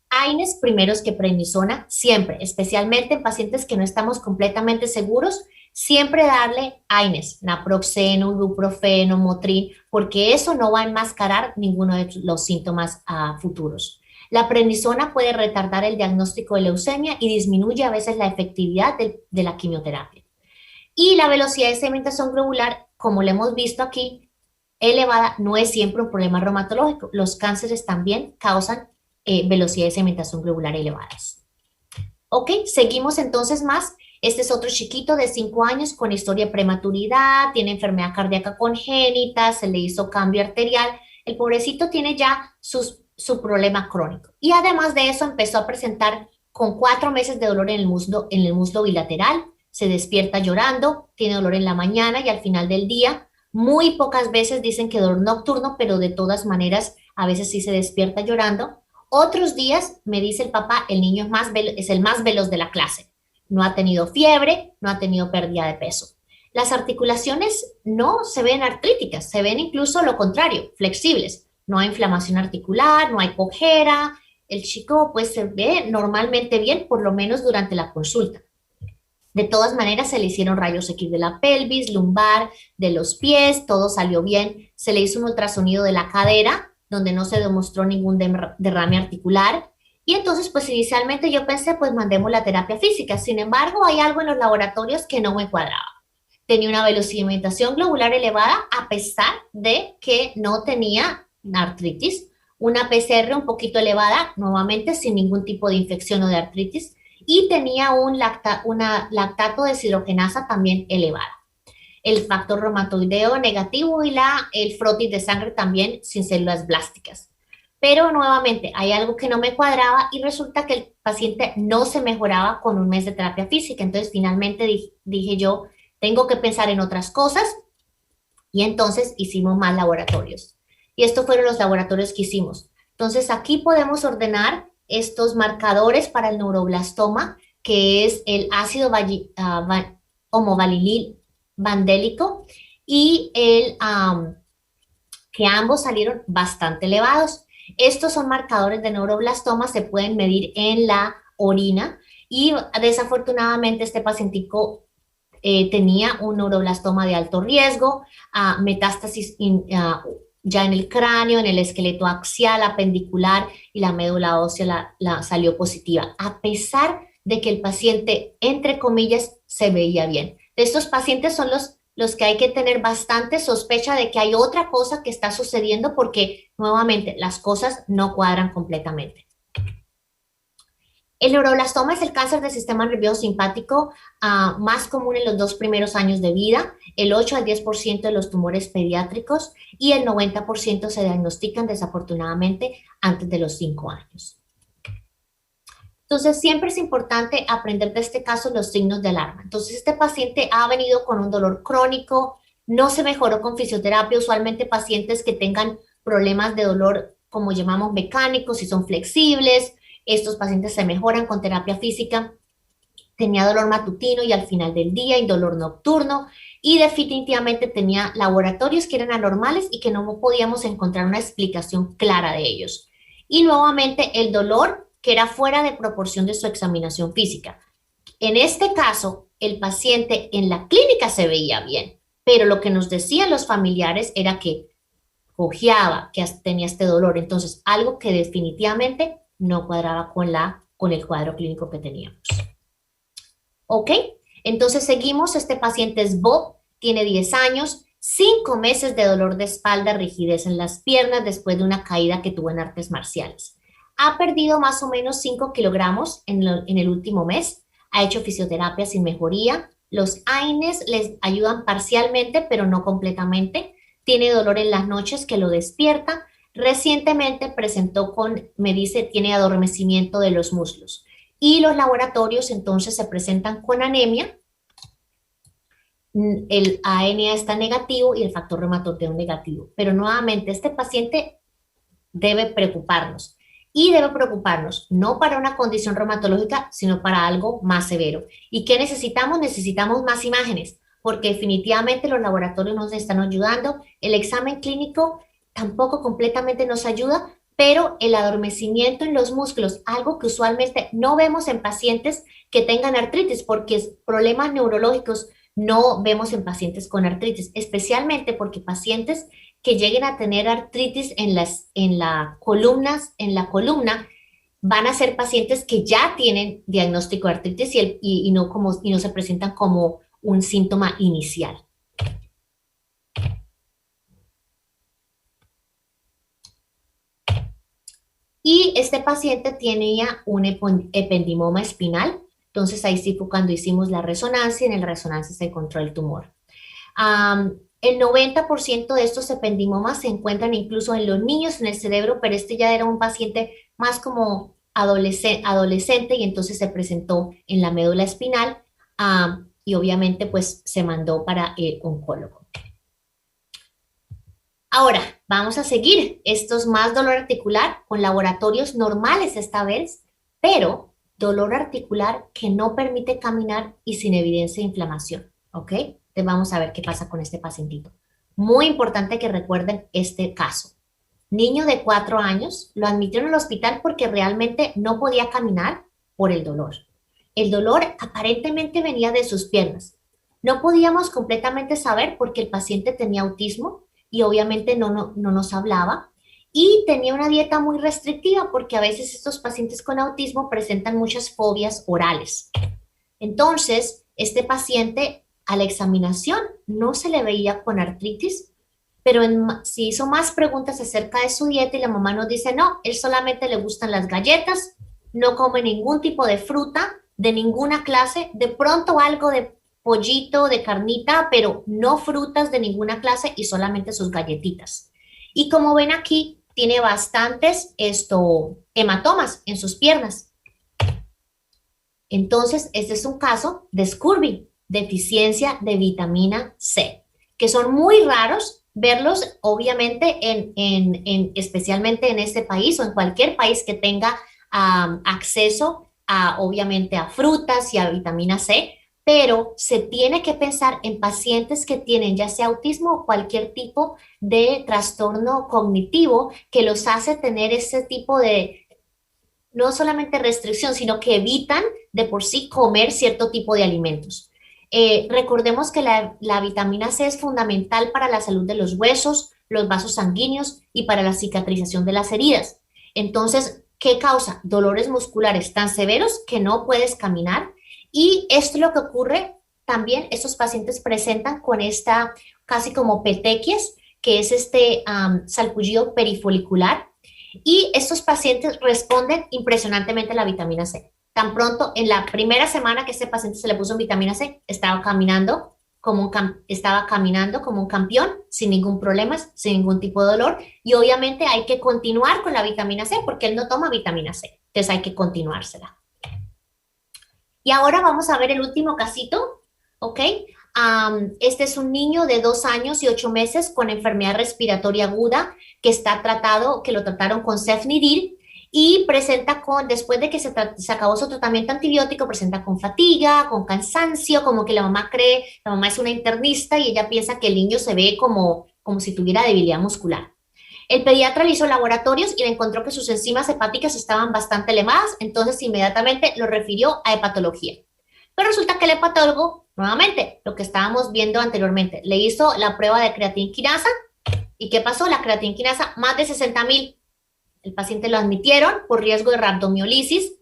AINES primeros que prednisona, siempre, especialmente en pacientes que no estamos completamente seguros, siempre darle AINES, naproxeno, ibuprofeno, Motrin, porque eso no va a enmascarar ninguno de los síntomas futuros. La prednisona puede retardar el diagnóstico de leucemia y disminuye a veces la efectividad de la quimioterapia. Y la velocidad de sedimentación globular, como lo hemos visto aquí, elevada, no es siempre un problema reumatológico. Los cánceres también causan velocidad de sedimentación globular elevadas. Ok, seguimos entonces más. Este es otro chiquito de 5 años con historia de prematuridad, tiene enfermedad cardíaca congénita, se le hizo cambio arterial. El pobrecito tiene ya su problema crónico. Y además de eso empezó a presentar con 4 meses de dolor en el muslo bilateral, se despierta llorando, tiene dolor en la mañana y al final del día. Muy pocas veces dicen que dolor nocturno, pero de todas maneras a veces sí se despierta llorando. Otros días me dice el papá, el niño es el más veloz de la clase. No ha tenido fiebre, no ha tenido pérdida de peso. Las articulaciones no se ven artríticas, se ven incluso lo contrario, flexibles. No hay inflamación articular, no hay cojera. El chico pues se ve normalmente bien, por lo menos durante la consulta. De todas maneras, se le hicieron rayos X de la pelvis, lumbar, de los pies, todo salió bien. Se le hizo un ultrasonido de la cadera, donde no se demostró ningún derrame articular. Y entonces, pues inicialmente yo pensé, pues mandemos la terapia física. Sin embargo, hay algo en los laboratorios que no me cuadraba. Tenía una velocidad globular elevada a pesar de que no tenía artritis. Una PCR un poquito elevada, nuevamente sin ningún tipo de infección o de artritis. Y tenía una lactato deshidrogenasa también elevada. El factor reumatoideo negativo y el frotis de sangre también sin células blásticas. Pero nuevamente hay algo que no me cuadraba y resulta que el paciente no se mejoraba con un mes de terapia física. Entonces finalmente dije yo, tengo que pensar en otras cosas y entonces hicimos más laboratorios. Y estos fueron los laboratorios que hicimos. Entonces aquí podemos ordenar estos marcadores para el neuroblastoma, que es el ácido homovalilil vandélico y que ambos salieron bastante elevados. Estos son marcadores de neuroblastoma, se pueden medir en la orina y desafortunadamente este pacientico tenía un neuroblastoma de alto riesgo, metástasis ya en el cráneo, en el esqueleto axial, apendicular y la médula ósea la salió positiva. A pesar de que el paciente, entre comillas, se veía bien. Estos pacientes son los que hay que tener bastante sospecha de que hay otra cosa que está sucediendo porque, nuevamente, las cosas no cuadran completamente. El neuroblastoma es el cáncer del sistema nervioso simpático más común en los 2 primeros años de vida, el 8 al 10% de los tumores pediátricos y el 90% se diagnostican desafortunadamente antes de los 5 años. Entonces, siempre es importante aprender de este caso los signos de alarma. Entonces, este paciente ha venido con un dolor crónico, no se mejoró con fisioterapia, usualmente pacientes que tengan problemas de dolor, como llamamos mecánicos, si son flexibles, estos pacientes se mejoran con terapia física, tenía dolor matutino y al final del día y dolor nocturno y definitivamente tenía laboratorios que eran anormales y que no podíamos encontrar una explicación clara de ellos. Y nuevamente el dolor que era fuera de proporción de su examinación física. En este caso, el paciente en la clínica se veía bien, pero lo que nos decían los familiares era que cojeaba, que tenía este dolor. Entonces, algo que definitivamente no cuadraba con el cuadro clínico que teníamos. ¿Ok? Entonces seguimos, este paciente es Bob, tiene 10 años, 5 meses de dolor de espalda, rigidez en las piernas después de una caída que tuvo en artes marciales. Ha perdido más o menos 5 kilogramos en el último mes, ha hecho fisioterapia sin mejoría, los AINES les ayudan parcialmente, pero no completamente, tiene dolor en las noches que lo despierta. Recientemente presentó me dice, tiene adormecimiento de los muslos. Y los laboratorios entonces se presentan con anemia. El ANA está negativo y el factor reumatoideo negativo. Pero nuevamente, este paciente debe preocuparnos. Y debe preocuparnos no para una condición reumatológica, sino para algo más severo. ¿Y qué necesitamos? Necesitamos más imágenes, porque definitivamente los laboratorios nos están ayudando. El examen clínico tampoco completamente nos ayuda, pero el adormecimiento en los músculos, algo que usualmente no vemos en pacientes que tengan artritis, porque problemas neurológicos no vemos en pacientes con artritis, especialmente porque pacientes que lleguen a tener artritis en la columna van a ser pacientes que ya tienen diagnóstico de artritis y no se presentan como un síntoma inicial. Y este paciente tenía un ependimoma espinal, entonces ahí sí fue cuando hicimos la resonancia, y en la resonancia se encontró el tumor. El 90% de estos ependimomas se encuentran incluso en los niños, en el cerebro, pero este ya era un paciente más como adolescente y entonces se presentó en la médula espinal y obviamente pues se mandó para el oncólogo. Ahora, vamos a seguir. Esto es más dolor articular con laboratorios normales esta vez, pero dolor articular que no permite caminar y sin evidencia de inflamación, ¿ok? Entonces vamos a ver qué pasa con este pacientito. Muy importante que recuerden este caso. Niño de 4 años, lo admitieron al hospital porque realmente no podía caminar por el dolor. El dolor aparentemente venía de sus piernas. No podíamos completamente saber porque el paciente tenía autismo y obviamente no nos hablaba y tenía una dieta muy restrictiva porque a veces estos pacientes con autismo presentan muchas fobias orales. Entonces, este paciente a la examinación no se le veía con artritis, pero se hizo más preguntas acerca de su dieta y la mamá nos dice, no, él solamente le gustan las galletas, no come ningún tipo de fruta, de ninguna clase, de pronto algo de pollito, de carnita, pero no frutas de ninguna clase y solamente sus galletitas. Y como ven aquí, tiene bastantes hematomas en sus piernas. Entonces, este es un caso de scurvy, deficiencia de vitamina C, que son muy raros verlos, obviamente, especialmente en este país o en cualquier país que tenga acceso obviamente, a frutas y a vitamina C, pero se tiene que pensar en pacientes que tienen ya sea autismo o cualquier tipo de trastorno cognitivo que los hace tener ese tipo de, no solamente restricción, sino que evitan de por sí comer cierto tipo de alimentos. Recordemos que la vitamina C es fundamental para la salud de los huesos, los vasos sanguíneos y para la cicatrización de las heridas. Entonces, ¿Qué causa? Dolores musculares tan severos que no puedes caminar. Y esto es lo que ocurre también, estos pacientes presentan con esta casi como petequias, que es este salpullido perifolicular. Y estos pacientes responden impresionantemente a la vitamina C. Tan pronto en la primera semana que este paciente se le puso vitamina C, estaba caminando como un campeón, sin ningún problema, sin ningún tipo de dolor. Y obviamente hay que continuar con la vitamina C porque él no toma vitamina C. Entonces hay que continuársela. Y ahora vamos a ver el último casito, ¿ok? Este es un niño de 2 años y 8 meses con enfermedad respiratoria aguda que está tratado, que lo trataron con cefnidil y presenta después de que se acabó su tratamiento antibiótico, presenta con fatiga, con cansancio, como que la mamá es una internista y ella piensa que el niño se ve como si tuviera debilidad muscular. El pediatra le hizo laboratorios y le encontró que sus enzimas hepáticas estaban bastante elevadas, entonces inmediatamente lo refirió a hepatología. Pero resulta que el hepatólogo, nuevamente, lo que estábamos viendo anteriormente, le hizo la prueba de creatinquinasa. ¿Y qué pasó? La creatinquinasa, más de 60,000. El paciente lo admitieron por riesgo de rhabdomiolisis.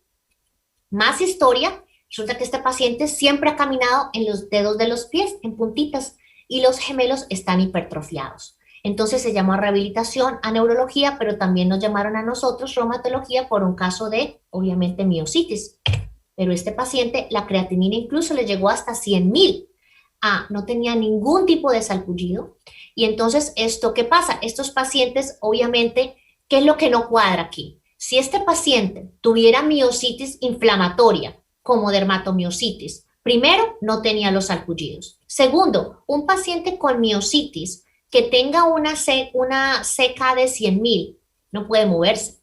Más historia, resulta que este paciente siempre ha caminado en los dedos de los pies, en puntitas, y los gemelos están hipertrofiados. Entonces se llamó a rehabilitación, a neurología, pero también nos llamaron a nosotros, reumatología, por un caso de, obviamente, miositis. Pero este paciente, la creatinina incluso le llegó hasta 100,000. No tenía ningún tipo de salpullido. Y entonces, ¿esto qué pasa? Estos pacientes, obviamente, ¿qué es lo que no cuadra aquí? Si este paciente tuviera miositis inflamatoria, como dermatomiositis, primero, no tenía los salpullidos. Segundo, un paciente con miositis que tenga una CK de 100,000 no puede moverse.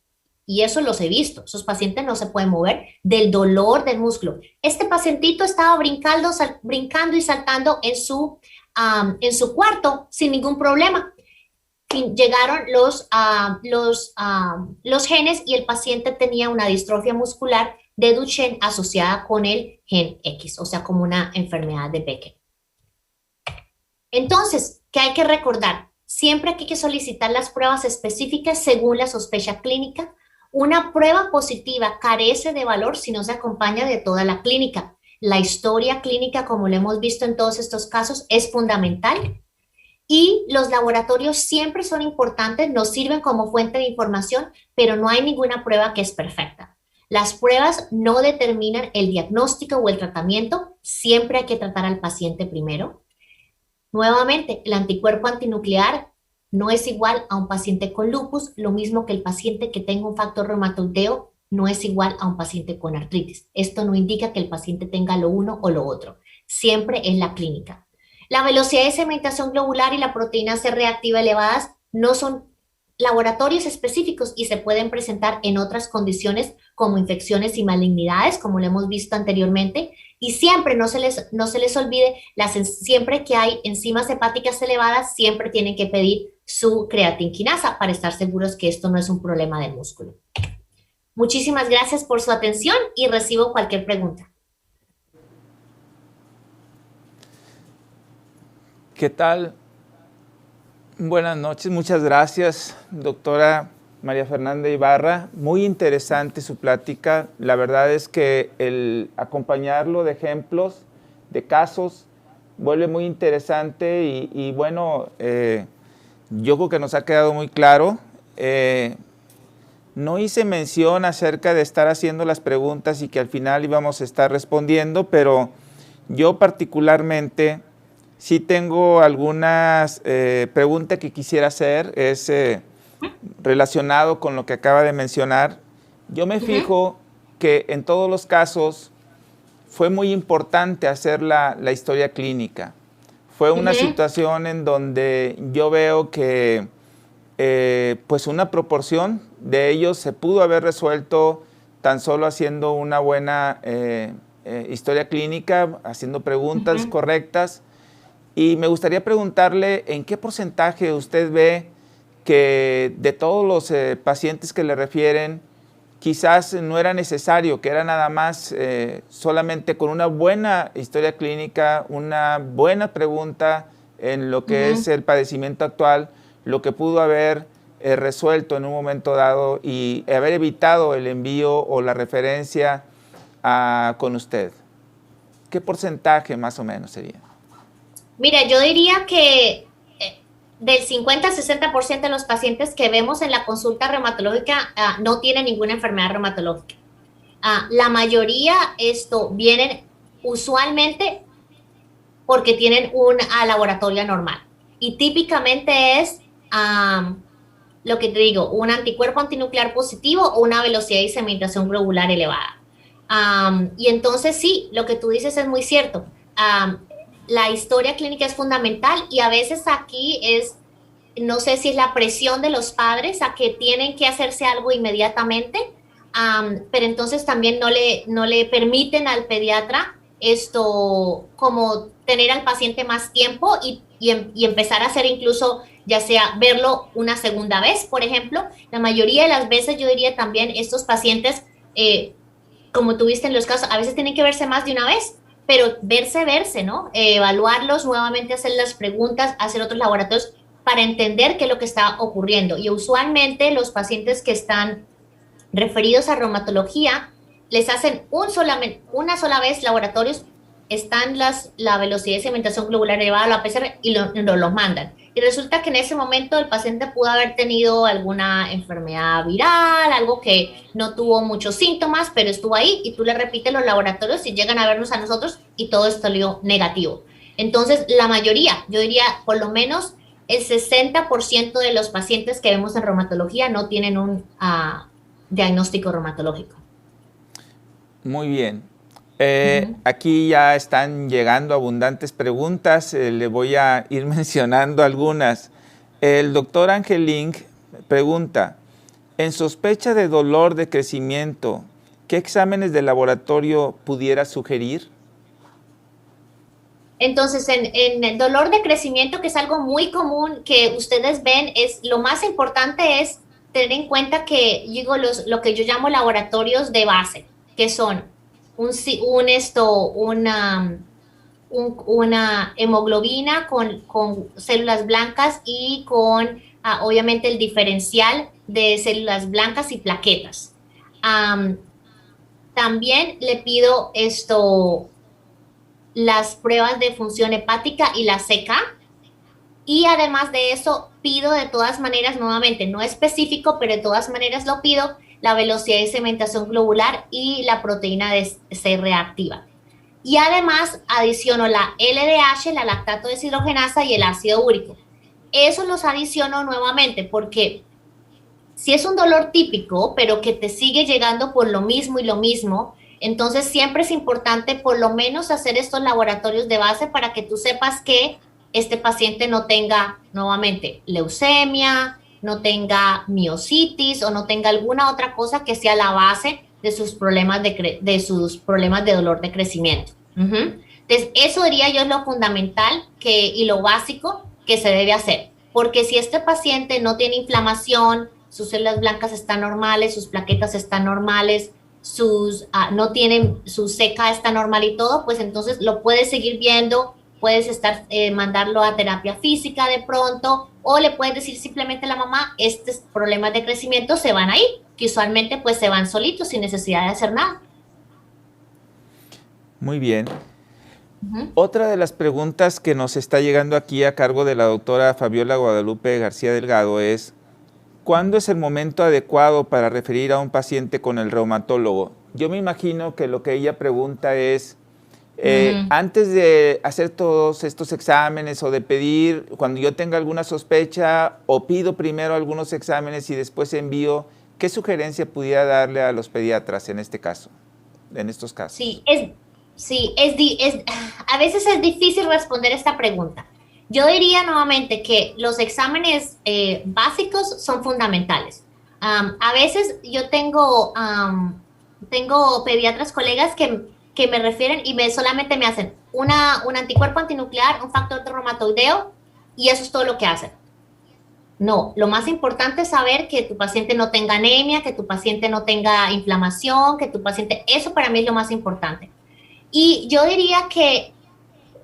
Y eso los he visto. Esos pacientes no se pueden mover del dolor del músculo. Este pacientito estaba brincando y saltando en su cuarto sin ningún problema. Llegaron los genes y el paciente tenía una distrofia muscular de Duchenne asociada con el gen X, o sea, como una enfermedad de Becker. Entonces, ¿qué hay que recordar? Siempre hay que solicitar las pruebas específicas según la sospecha clínica. Una prueba positiva carece de valor si no se acompaña de toda la clínica. La historia clínica, como lo hemos visto en todos estos casos, es fundamental. Y los laboratorios siempre son importantes, nos sirven como fuente de información, pero no hay ninguna prueba que es perfecta. Las pruebas no determinan el diagnóstico o el tratamiento, siempre hay que tratar al paciente primero. Nuevamente, el anticuerpo antinuclear no es igual a un paciente con lupus, lo mismo que el paciente que tenga un factor reumatoideo no es igual a un paciente con artritis. Esto no indica que el paciente tenga lo uno o lo otro. Siempre es la clínica. La velocidad de segmentación globular y la proteína C reactiva elevadas no son laboratorios específicos y se pueden presentar en otras condiciones como infecciones y malignidades, como lo hemos visto anteriormente. Y siempre, no se les olvide, siempre que hay enzimas hepáticas elevadas, siempre tienen que pedir su creatinquinasa para estar seguros que esto no es un problema del músculo. Muchísimas gracias por su atención y recibo cualquier pregunta. ¿Qué tal? Buenas noches, muchas gracias, doctora María Fernanda Ibarra. Muy interesante su plática. La verdad es que el acompañarlo de ejemplos, de casos, vuelve muy interesante y bueno, yo creo que nos ha quedado muy claro. No hice mención acerca de estar haciendo las preguntas y que al final íbamos a estar respondiendo, pero yo particularmente sí tengo algunas preguntas que quisiera hacer, es relacionado con lo que acaba de mencionar. Yo me fijo que en todos los casos fue muy importante hacer la historia clínica. Fue una situación en donde yo veo que pues una proporción de ellos se pudo haber resuelto tan solo haciendo una buena historia clínica, haciendo preguntas correctas. Y me gustaría preguntarle en qué porcentaje usted ve que de todos los pacientes que le refieren, quizás no era necesario, que era nada más solamente con una buena historia clínica, una buena pregunta en lo que es el padecimiento actual, lo que pudo haber resuelto en un momento dado y haber evitado el envío o la referencia con usted? ¿Qué porcentaje más o menos sería? Mira, yo diría que del 50 al 60% de los pacientes que vemos en la consulta reumatológica no tienen ninguna enfermedad reumatológica. La mayoría vienen usualmente porque tienen un laboratorio anormal. Y típicamente es lo que te digo, un anticuerpo antinuclear positivo o una velocidad de diseminación globular elevada. Y entonces sí, lo que tú dices es muy cierto. La historia clínica es fundamental y a veces aquí no sé si es la presión de los padres a que tienen que hacerse algo inmediatamente, pero entonces también no le permiten al pediatra como tener al paciente más tiempo y empezar a hacer incluso, ya sea verlo una segunda vez, por ejemplo. La mayoría de las veces yo diría también estos pacientes, como tuviste en los casos, a veces tienen que verse más de una vez, pero verse, ¿no? Evaluarlos, nuevamente hacer las preguntas, hacer otros laboratorios para entender qué es lo que está ocurriendo. Y usualmente los pacientes que están referidos a reumatología les hacen una sola vez laboratorios, están la velocidad de sedimentación globular elevada, la PCR, y los mandan. Y resulta que en ese momento el paciente pudo haber tenido alguna enfermedad viral, algo que no tuvo muchos síntomas, pero estuvo ahí, y tú le repites los laboratorios y llegan a vernos a nosotros y todo salió negativo. Entonces, la mayoría, yo diría por lo menos el 60% de los pacientes que vemos en reumatología no tienen un diagnóstico reumatológico. Muy bien. Aquí ya están llegando abundantes preguntas, le voy a ir mencionando algunas. El doctor Ángel Link pregunta, en sospecha de dolor de crecimiento, ¿qué exámenes de laboratorio pudiera sugerir? Entonces, en el dolor de crecimiento, que es algo muy común que ustedes ven, lo más importante es tener en cuenta que digo lo que yo llamo laboratorios de base, que son una hemoglobina con células blancas y con, obviamente, el diferencial de células blancas y plaquetas. También le pido las pruebas de función hepática y la CK. Y además de eso, pido de todas maneras, nuevamente, no específico, pero de todas maneras lo pido, la velocidad de sedimentación globular y la proteína de C reactiva. Y además adiciono la LDH, la lactato deshidrogenasa y el ácido úrico. Eso los adiciono nuevamente porque si es un dolor típico, pero que te sigue llegando por lo mismo y lo mismo, entonces siempre es importante por lo menos hacer estos laboratorios de base para que tú sepas que este paciente no tenga nuevamente leucemia, no tenga miositis o no tenga alguna otra cosa que sea la base de sus problemas de dolor de crecimiento. Entonces, eso diría yo es lo fundamental y lo básico que se debe hacer. Porque si este paciente no tiene inflamación, sus células blancas están normales, sus plaquetas están normales, su CK está normal y todo, pues entonces lo puedes seguir viendo, puedes mandarlo a terapia física de pronto, o le puedes decir simplemente a la mamá, estos problemas de crecimiento se van a ir, que usualmente pues se van solitos sin necesidad de hacer nada. Muy bien. Otra de las preguntas que nos está llegando aquí a cargo de la doctora Fabiola Guadalupe García Delgado es, ¿cuándo es el momento adecuado para referir a un paciente con el reumatólogo? Yo me imagino que lo que ella pregunta es, antes de hacer todos estos exámenes o de pedir, cuando yo tenga alguna sospecha, o pido primero algunos exámenes y después envío, ¿qué sugerencia pudiera darle a los pediatras en este caso, en estos casos? Sí, a veces es difícil responder esta pregunta. Yo diría nuevamente que los exámenes básicos son fundamentales. A veces yo tengo pediatras colegas que me refieren y solamente me hacen un anticuerpo antinuclear, un factor de reumatoideo, y eso es todo lo que hacen. No, lo más importante es saber que tu paciente no tenga anemia, que tu paciente no tenga inflamación, eso para mí es lo más importante. Y yo diría que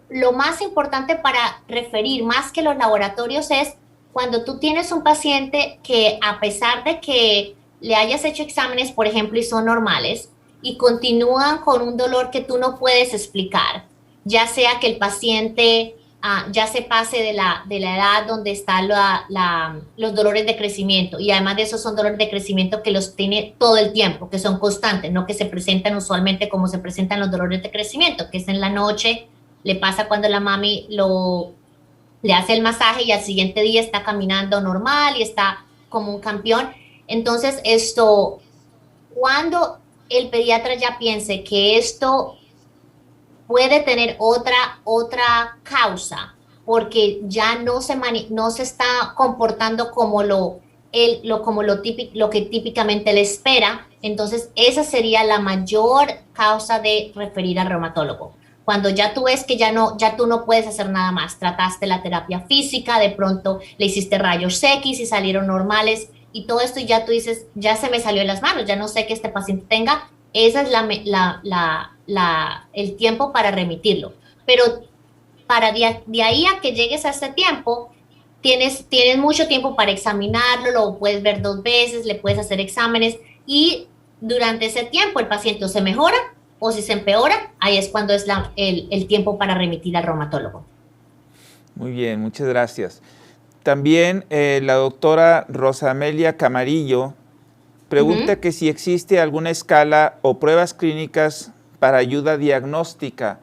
lo más importante para referir, más que los laboratorios, es cuando tú tienes un paciente que a pesar de que le hayas hecho exámenes, por ejemplo, y son normales, y continúan con un dolor que tú no puedes explicar, ya sea que el paciente ya se pase de la edad donde están los dolores de crecimiento, y además de eso son dolores de crecimiento que los tiene todo el tiempo, que son constantes, no que se presentan usualmente como se presentan los dolores de crecimiento, que es en la noche, le pasa cuando la mami le hace el masaje y al siguiente día está caminando normal y está como un campeón. Entonces, cuando el pediatra ya piense que esto puede tener otra causa, porque ya no se está comportando como lo que típicamente le espera, entonces esa sería la mayor causa de referir al reumatólogo. Cuando ya tú ves que ya tú no puedes hacer nada más, trataste la terapia física, de pronto le hiciste rayos X y salieron normales y todo esto y ya tú dices, ya se me salió de las manos, ya no sé qué este paciente tenga, esa es el tiempo para remitirlo. Pero de ahí a que llegues a ese tiempo, tienes mucho tiempo para examinarlo, lo puedes ver 2 veces, le puedes hacer exámenes y durante ese tiempo el paciente o se mejora o si se empeora, ahí es cuando es el tiempo para remitir al reumatólogo. Muy bien, muchas gracias. También la doctora Rosa Amelia Camarillo pregunta que si existe alguna escala o pruebas clínicas para ayuda diagnóstica.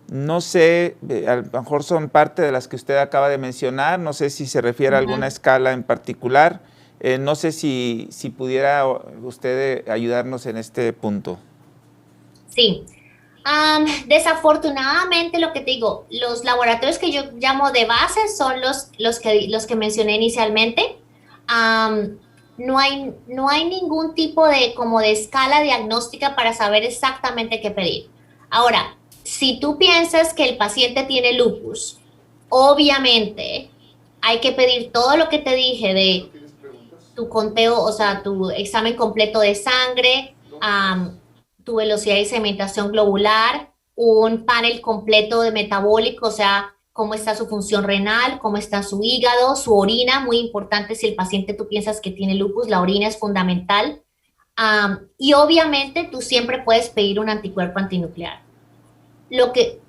No sé, a lo mejor son parte de las que usted acaba de mencionar, no sé si se refiere a alguna escala en particular. No sé si pudiera usted ayudarnos en este punto. Sí. Desafortunadamente, lo que te digo, los laboratorios que yo llamo de base son los que mencioné inicialmente. No hay ningún tipo de escala diagnóstica para saber exactamente qué pedir. Ahora, si tú piensas que el paciente tiene lupus, obviamente hay que pedir todo lo que te dije de tu conteo, o sea, tu examen completo de sangre, tu velocidad de sedimentación globular, un panel completo de metabólico, o sea, cómo está su función renal, cómo está su hígado, su orina, muy importante si el paciente tú piensas que tiene lupus, la orina es fundamental. Y obviamente tú siempre puedes pedir un anticuerpo antinuclear. Lo que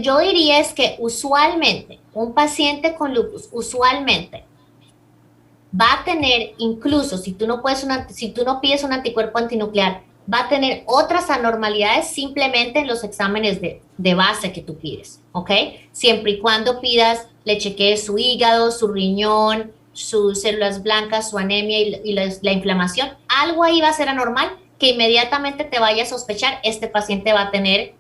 yo diría es que usualmente un paciente con lupus, usualmente va a tener, incluso si tú no pides un anticuerpo antinuclear, va a tener otras anormalidades simplemente en los exámenes de base que tú pides, ¿ok? Siempre y cuando le chequees su hígado, su riñón, sus células blancas, su anemia y la inflamación, algo ahí va a ser anormal que inmediatamente te vaya a sospechar, este paciente va a tener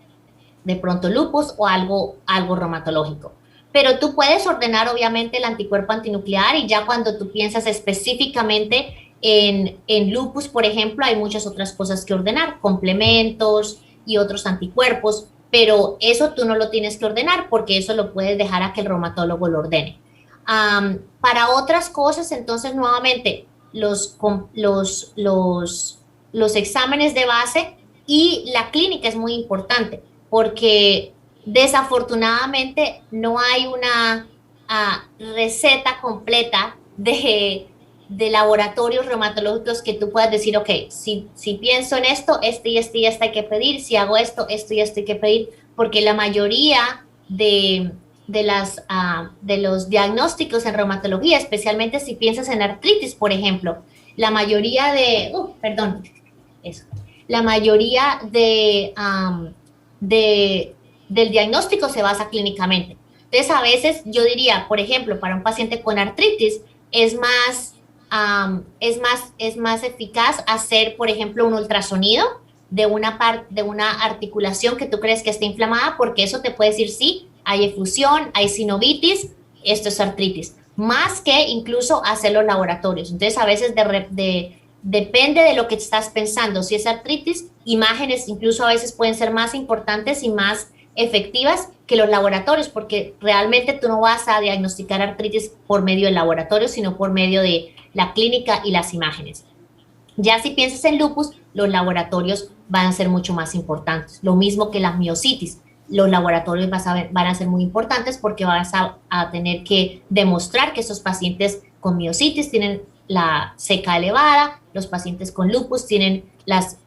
de pronto lupus o algo reumatológico. Pero tú puedes ordenar obviamente el anticuerpo antinuclear y ya cuando tú piensas específicamente en lupus, por ejemplo, hay muchas otras cosas que ordenar, complementos y otros anticuerpos, pero eso tú no lo tienes que ordenar porque eso lo puedes dejar a que el reumatólogo lo ordene. Para otras cosas, entonces, nuevamente, los exámenes de base y la clínica es muy importante porque desafortunadamente no hay una receta completa de laboratorios reumatológicos que tú puedas decir, ok, si pienso en esto y esto hay que pedir, si hago esto y esto hay que pedir, porque la mayoría de los diagnósticos en reumatología, especialmente si piensas en artritis, por ejemplo, la mayoría del diagnóstico se basa clínicamente. Entonces, a veces yo diría, por ejemplo, para un paciente con artritis, es más eficaz hacer, por ejemplo, un ultrasonido de una articulación que tú crees que está inflamada, porque eso te puede decir sí, hay efusión, hay sinovitis, esto es artritis, más que incluso hacer los laboratorios. Entonces, a veces depende de lo que estás pensando. Si es artritis, imágenes incluso a veces pueden ser más importantes y más efectivas que los laboratorios, porque realmente tú no vas a diagnosticar artritis por medio del laboratorio, sino por medio de la clínica y las imágenes. Ya si piensas en lupus, los laboratorios van a ser mucho más importantes. Lo mismo que la miositis. los laboratorios van a ser muy importantes porque vas a tener que demostrar que esos pacientes con miositis tienen la CK elevada, los pacientes con lupus tienen los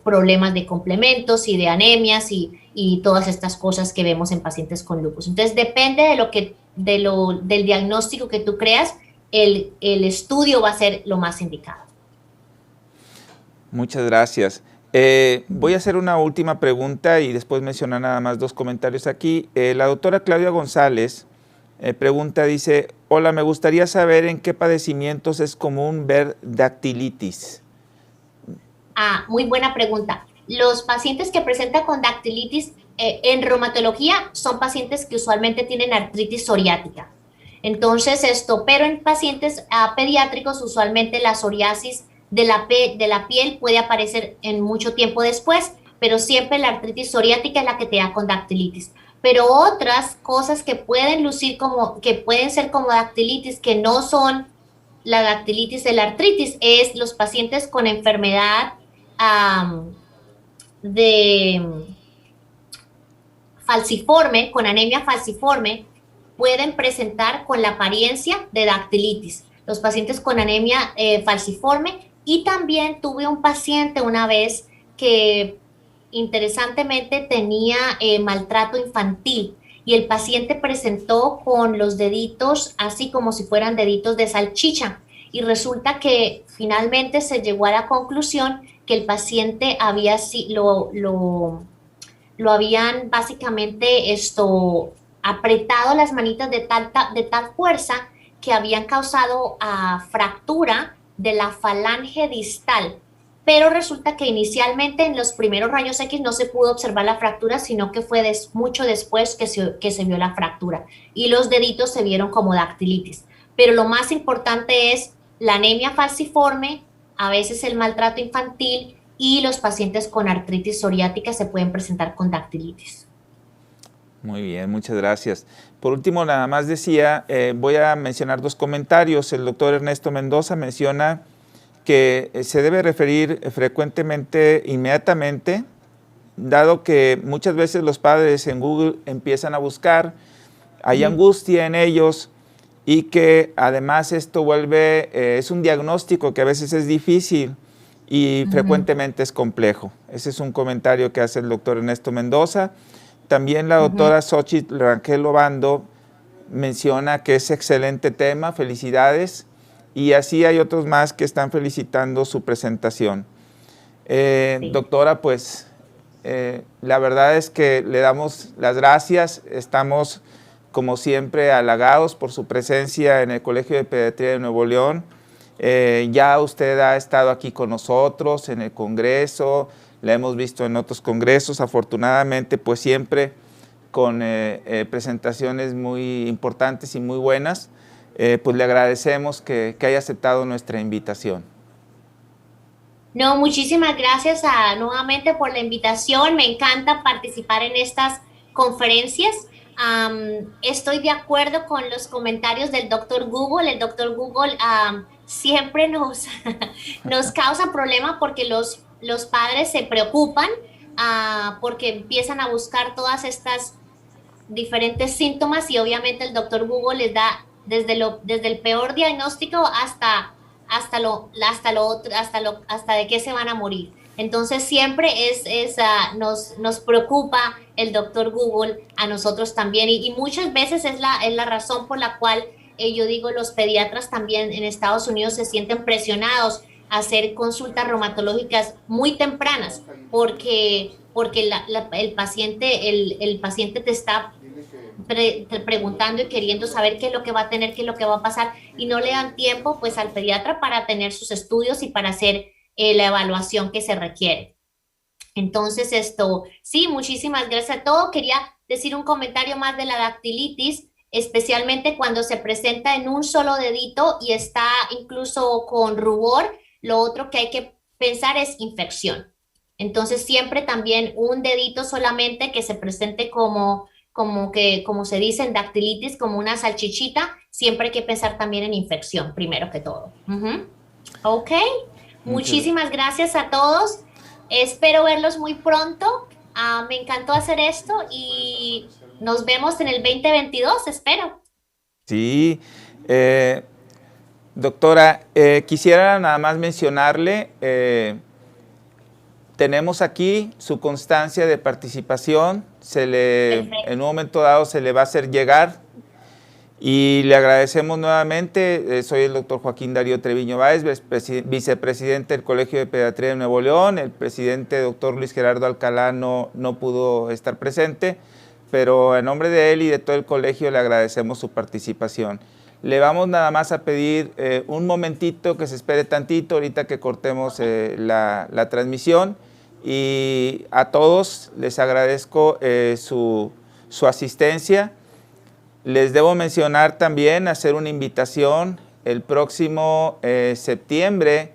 problemas de complementos y de anemias y todas estas cosas que vemos en pacientes con lupus. Entonces, depende del diagnóstico que tú creas, el estudio va a ser lo más indicado. Muchas gracias. Voy a hacer una última pregunta y después mencionar nada más 2 comentarios aquí. La doctora Claudia González pregunta, dice, hola, me gustaría saber en qué padecimientos es común ver dactilitis. Muy buena pregunta. Los pacientes que presentan con dactilitis en reumatología son pacientes que usualmente tienen artritis psoriática. Entonces pero en pacientes pediátricos usualmente la psoriasis de la piel puede aparecer en mucho tiempo después, pero siempre la artritis psoriática es la que te da con dactilitis. Pero otras cosas que pueden ser como dactilitis, que no son la dactilitis de la artritis, es los pacientes con enfermedad falciforme, con anemia falciforme, pueden presentar con la apariencia de dactilitis. Los pacientes con anemia falciforme. Y también tuve un paciente una vez que interesantemente tenía maltrato infantil y el paciente presentó con los deditos así como si fueran deditos de salchicha y resulta que finalmente se llegó a la conclusión que el paciente lo habían básicamente apretado las manitas de tal fuerza que habían causado fractura de la falange distal, pero resulta que inicialmente en los primeros rayos X no se pudo observar la fractura, sino que fue mucho después que se vio la fractura y los deditos se vieron como dactilitis. Pero lo más importante es la anemia falciforme, a veces el maltrato infantil y los pacientes con artritis psoriática se pueden presentar con dactilitis. Muy bien, muchas gracias. Por último, nada más decía, voy a mencionar 2 comentarios. El doctor Ernesto Mendoza menciona que se debe referir frecuentemente, inmediatamente, dado que muchas veces los padres en Google empiezan a buscar, hay angustia en ellos y que además esto es un diagnóstico que a veces es difícil y frecuentemente es complejo. Ese es un comentario que hace el doctor Ernesto Mendoza. También la doctora Xochitl Rangel Obando menciona que es excelente tema, felicidades, y así hay otros más que están felicitando su presentación. Sí. Doctora, pues la verdad es que le damos las gracias, estamos como siempre halagados por su presencia en el Colegio de Pediatría de Nuevo León. Ya usted ha estado aquí con nosotros en el Congreso, la hemos visto en otros congresos, afortunadamente pues siempre con presentaciones muy importantes y muy buenas. Pues le agradecemos que haya aceptado nuestra invitación. No, muchísimas gracias nuevamente por la invitación, me encanta participar en estas conferencias. Estoy de acuerdo con los comentarios del doctor Google. El doctor Google siempre nos causa problema porque los padres se preocupan porque empiezan a buscar todas estas diferentes síntomas y obviamente el doctor Google les da desde el peor diagnóstico hasta de qué se van a morir. Entonces siempre nos preocupa el doctor Google a nosotros también y muchas veces es la razón por la cual yo digo los pediatras también en Estados Unidos se sienten presionados a hacer consultas reumatológicas muy tempranas porque el paciente te está preguntando y queriendo saber qué es lo que va a tener, qué es lo que va a pasar y no le dan tiempo pues al pediatra para tener sus estudios y para hacer la evaluación que se requiere. Entonces sí, muchísimas gracias a todos. Quería decir un comentario más de la dactilitis, especialmente cuando se presenta en un solo dedito y está incluso con rubor. Lo otro que hay que pensar es infección. Entonces siempre también un dedito solamente que se presente como se dice en dactilitis, como una salchichita, siempre hay que pensar también en infección, primero que todo. Ok, muchísimas gracias a todos. Espero verlos muy pronto Me encantó hacer esto y nos vemos en el 2022, espero. Sí, doctora, quisiera nada más mencionarle, tenemos aquí su constancia de participación, Perfecto. en un momento dado se le va a hacer llegar y le agradecemos nuevamente. Soy el doctor Joaquín Darío Treviño Báez, vicepresidente del Colegio de Pediatría de Nuevo León. El presidente, doctor Luis Gerardo Alcalá, no pudo estar presente, pero en nombre de él y de todo el colegio le agradecemos su participación. Le vamos nada más a pedir un momentito, que se espere tantito, ahorita que cortemos la transmisión, y a todos les agradezco su asistencia. Les debo mencionar también, hacer una invitación, el próximo septiembre,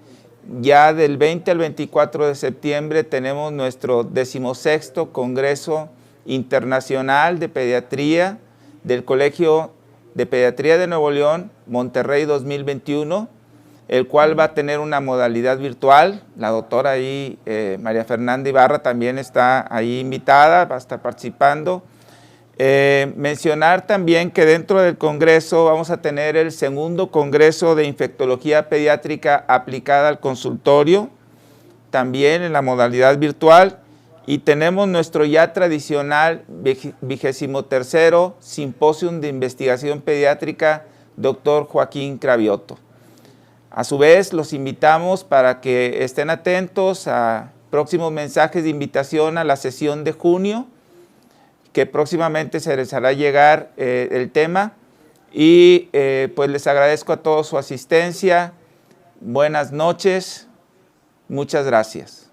ya del 20 al 24 de septiembre, tenemos nuestro 16º Congreso Internacional de Pediatría del Colegio de Pediatría de Nuevo León, Monterrey 2021, el cual va a tener una modalidad virtual. La doctora ahí, María Fernanda Ibarra, también está ahí invitada, va a estar participando. Mencionar también que dentro del Congreso vamos a tener el segundo Congreso de Infectología Pediátrica aplicada al consultorio, también en la modalidad virtual, y tenemos nuestro ya tradicional 23º Simposium de Investigación Pediátrica, Dr. Joaquín Cravioto. A su vez, los invitamos para que estén atentos a próximos mensajes de invitación a la sesión de junio, que próximamente se les hará llegar el tema, y pues les agradezco a todos su asistencia. Buenas noches, muchas gracias.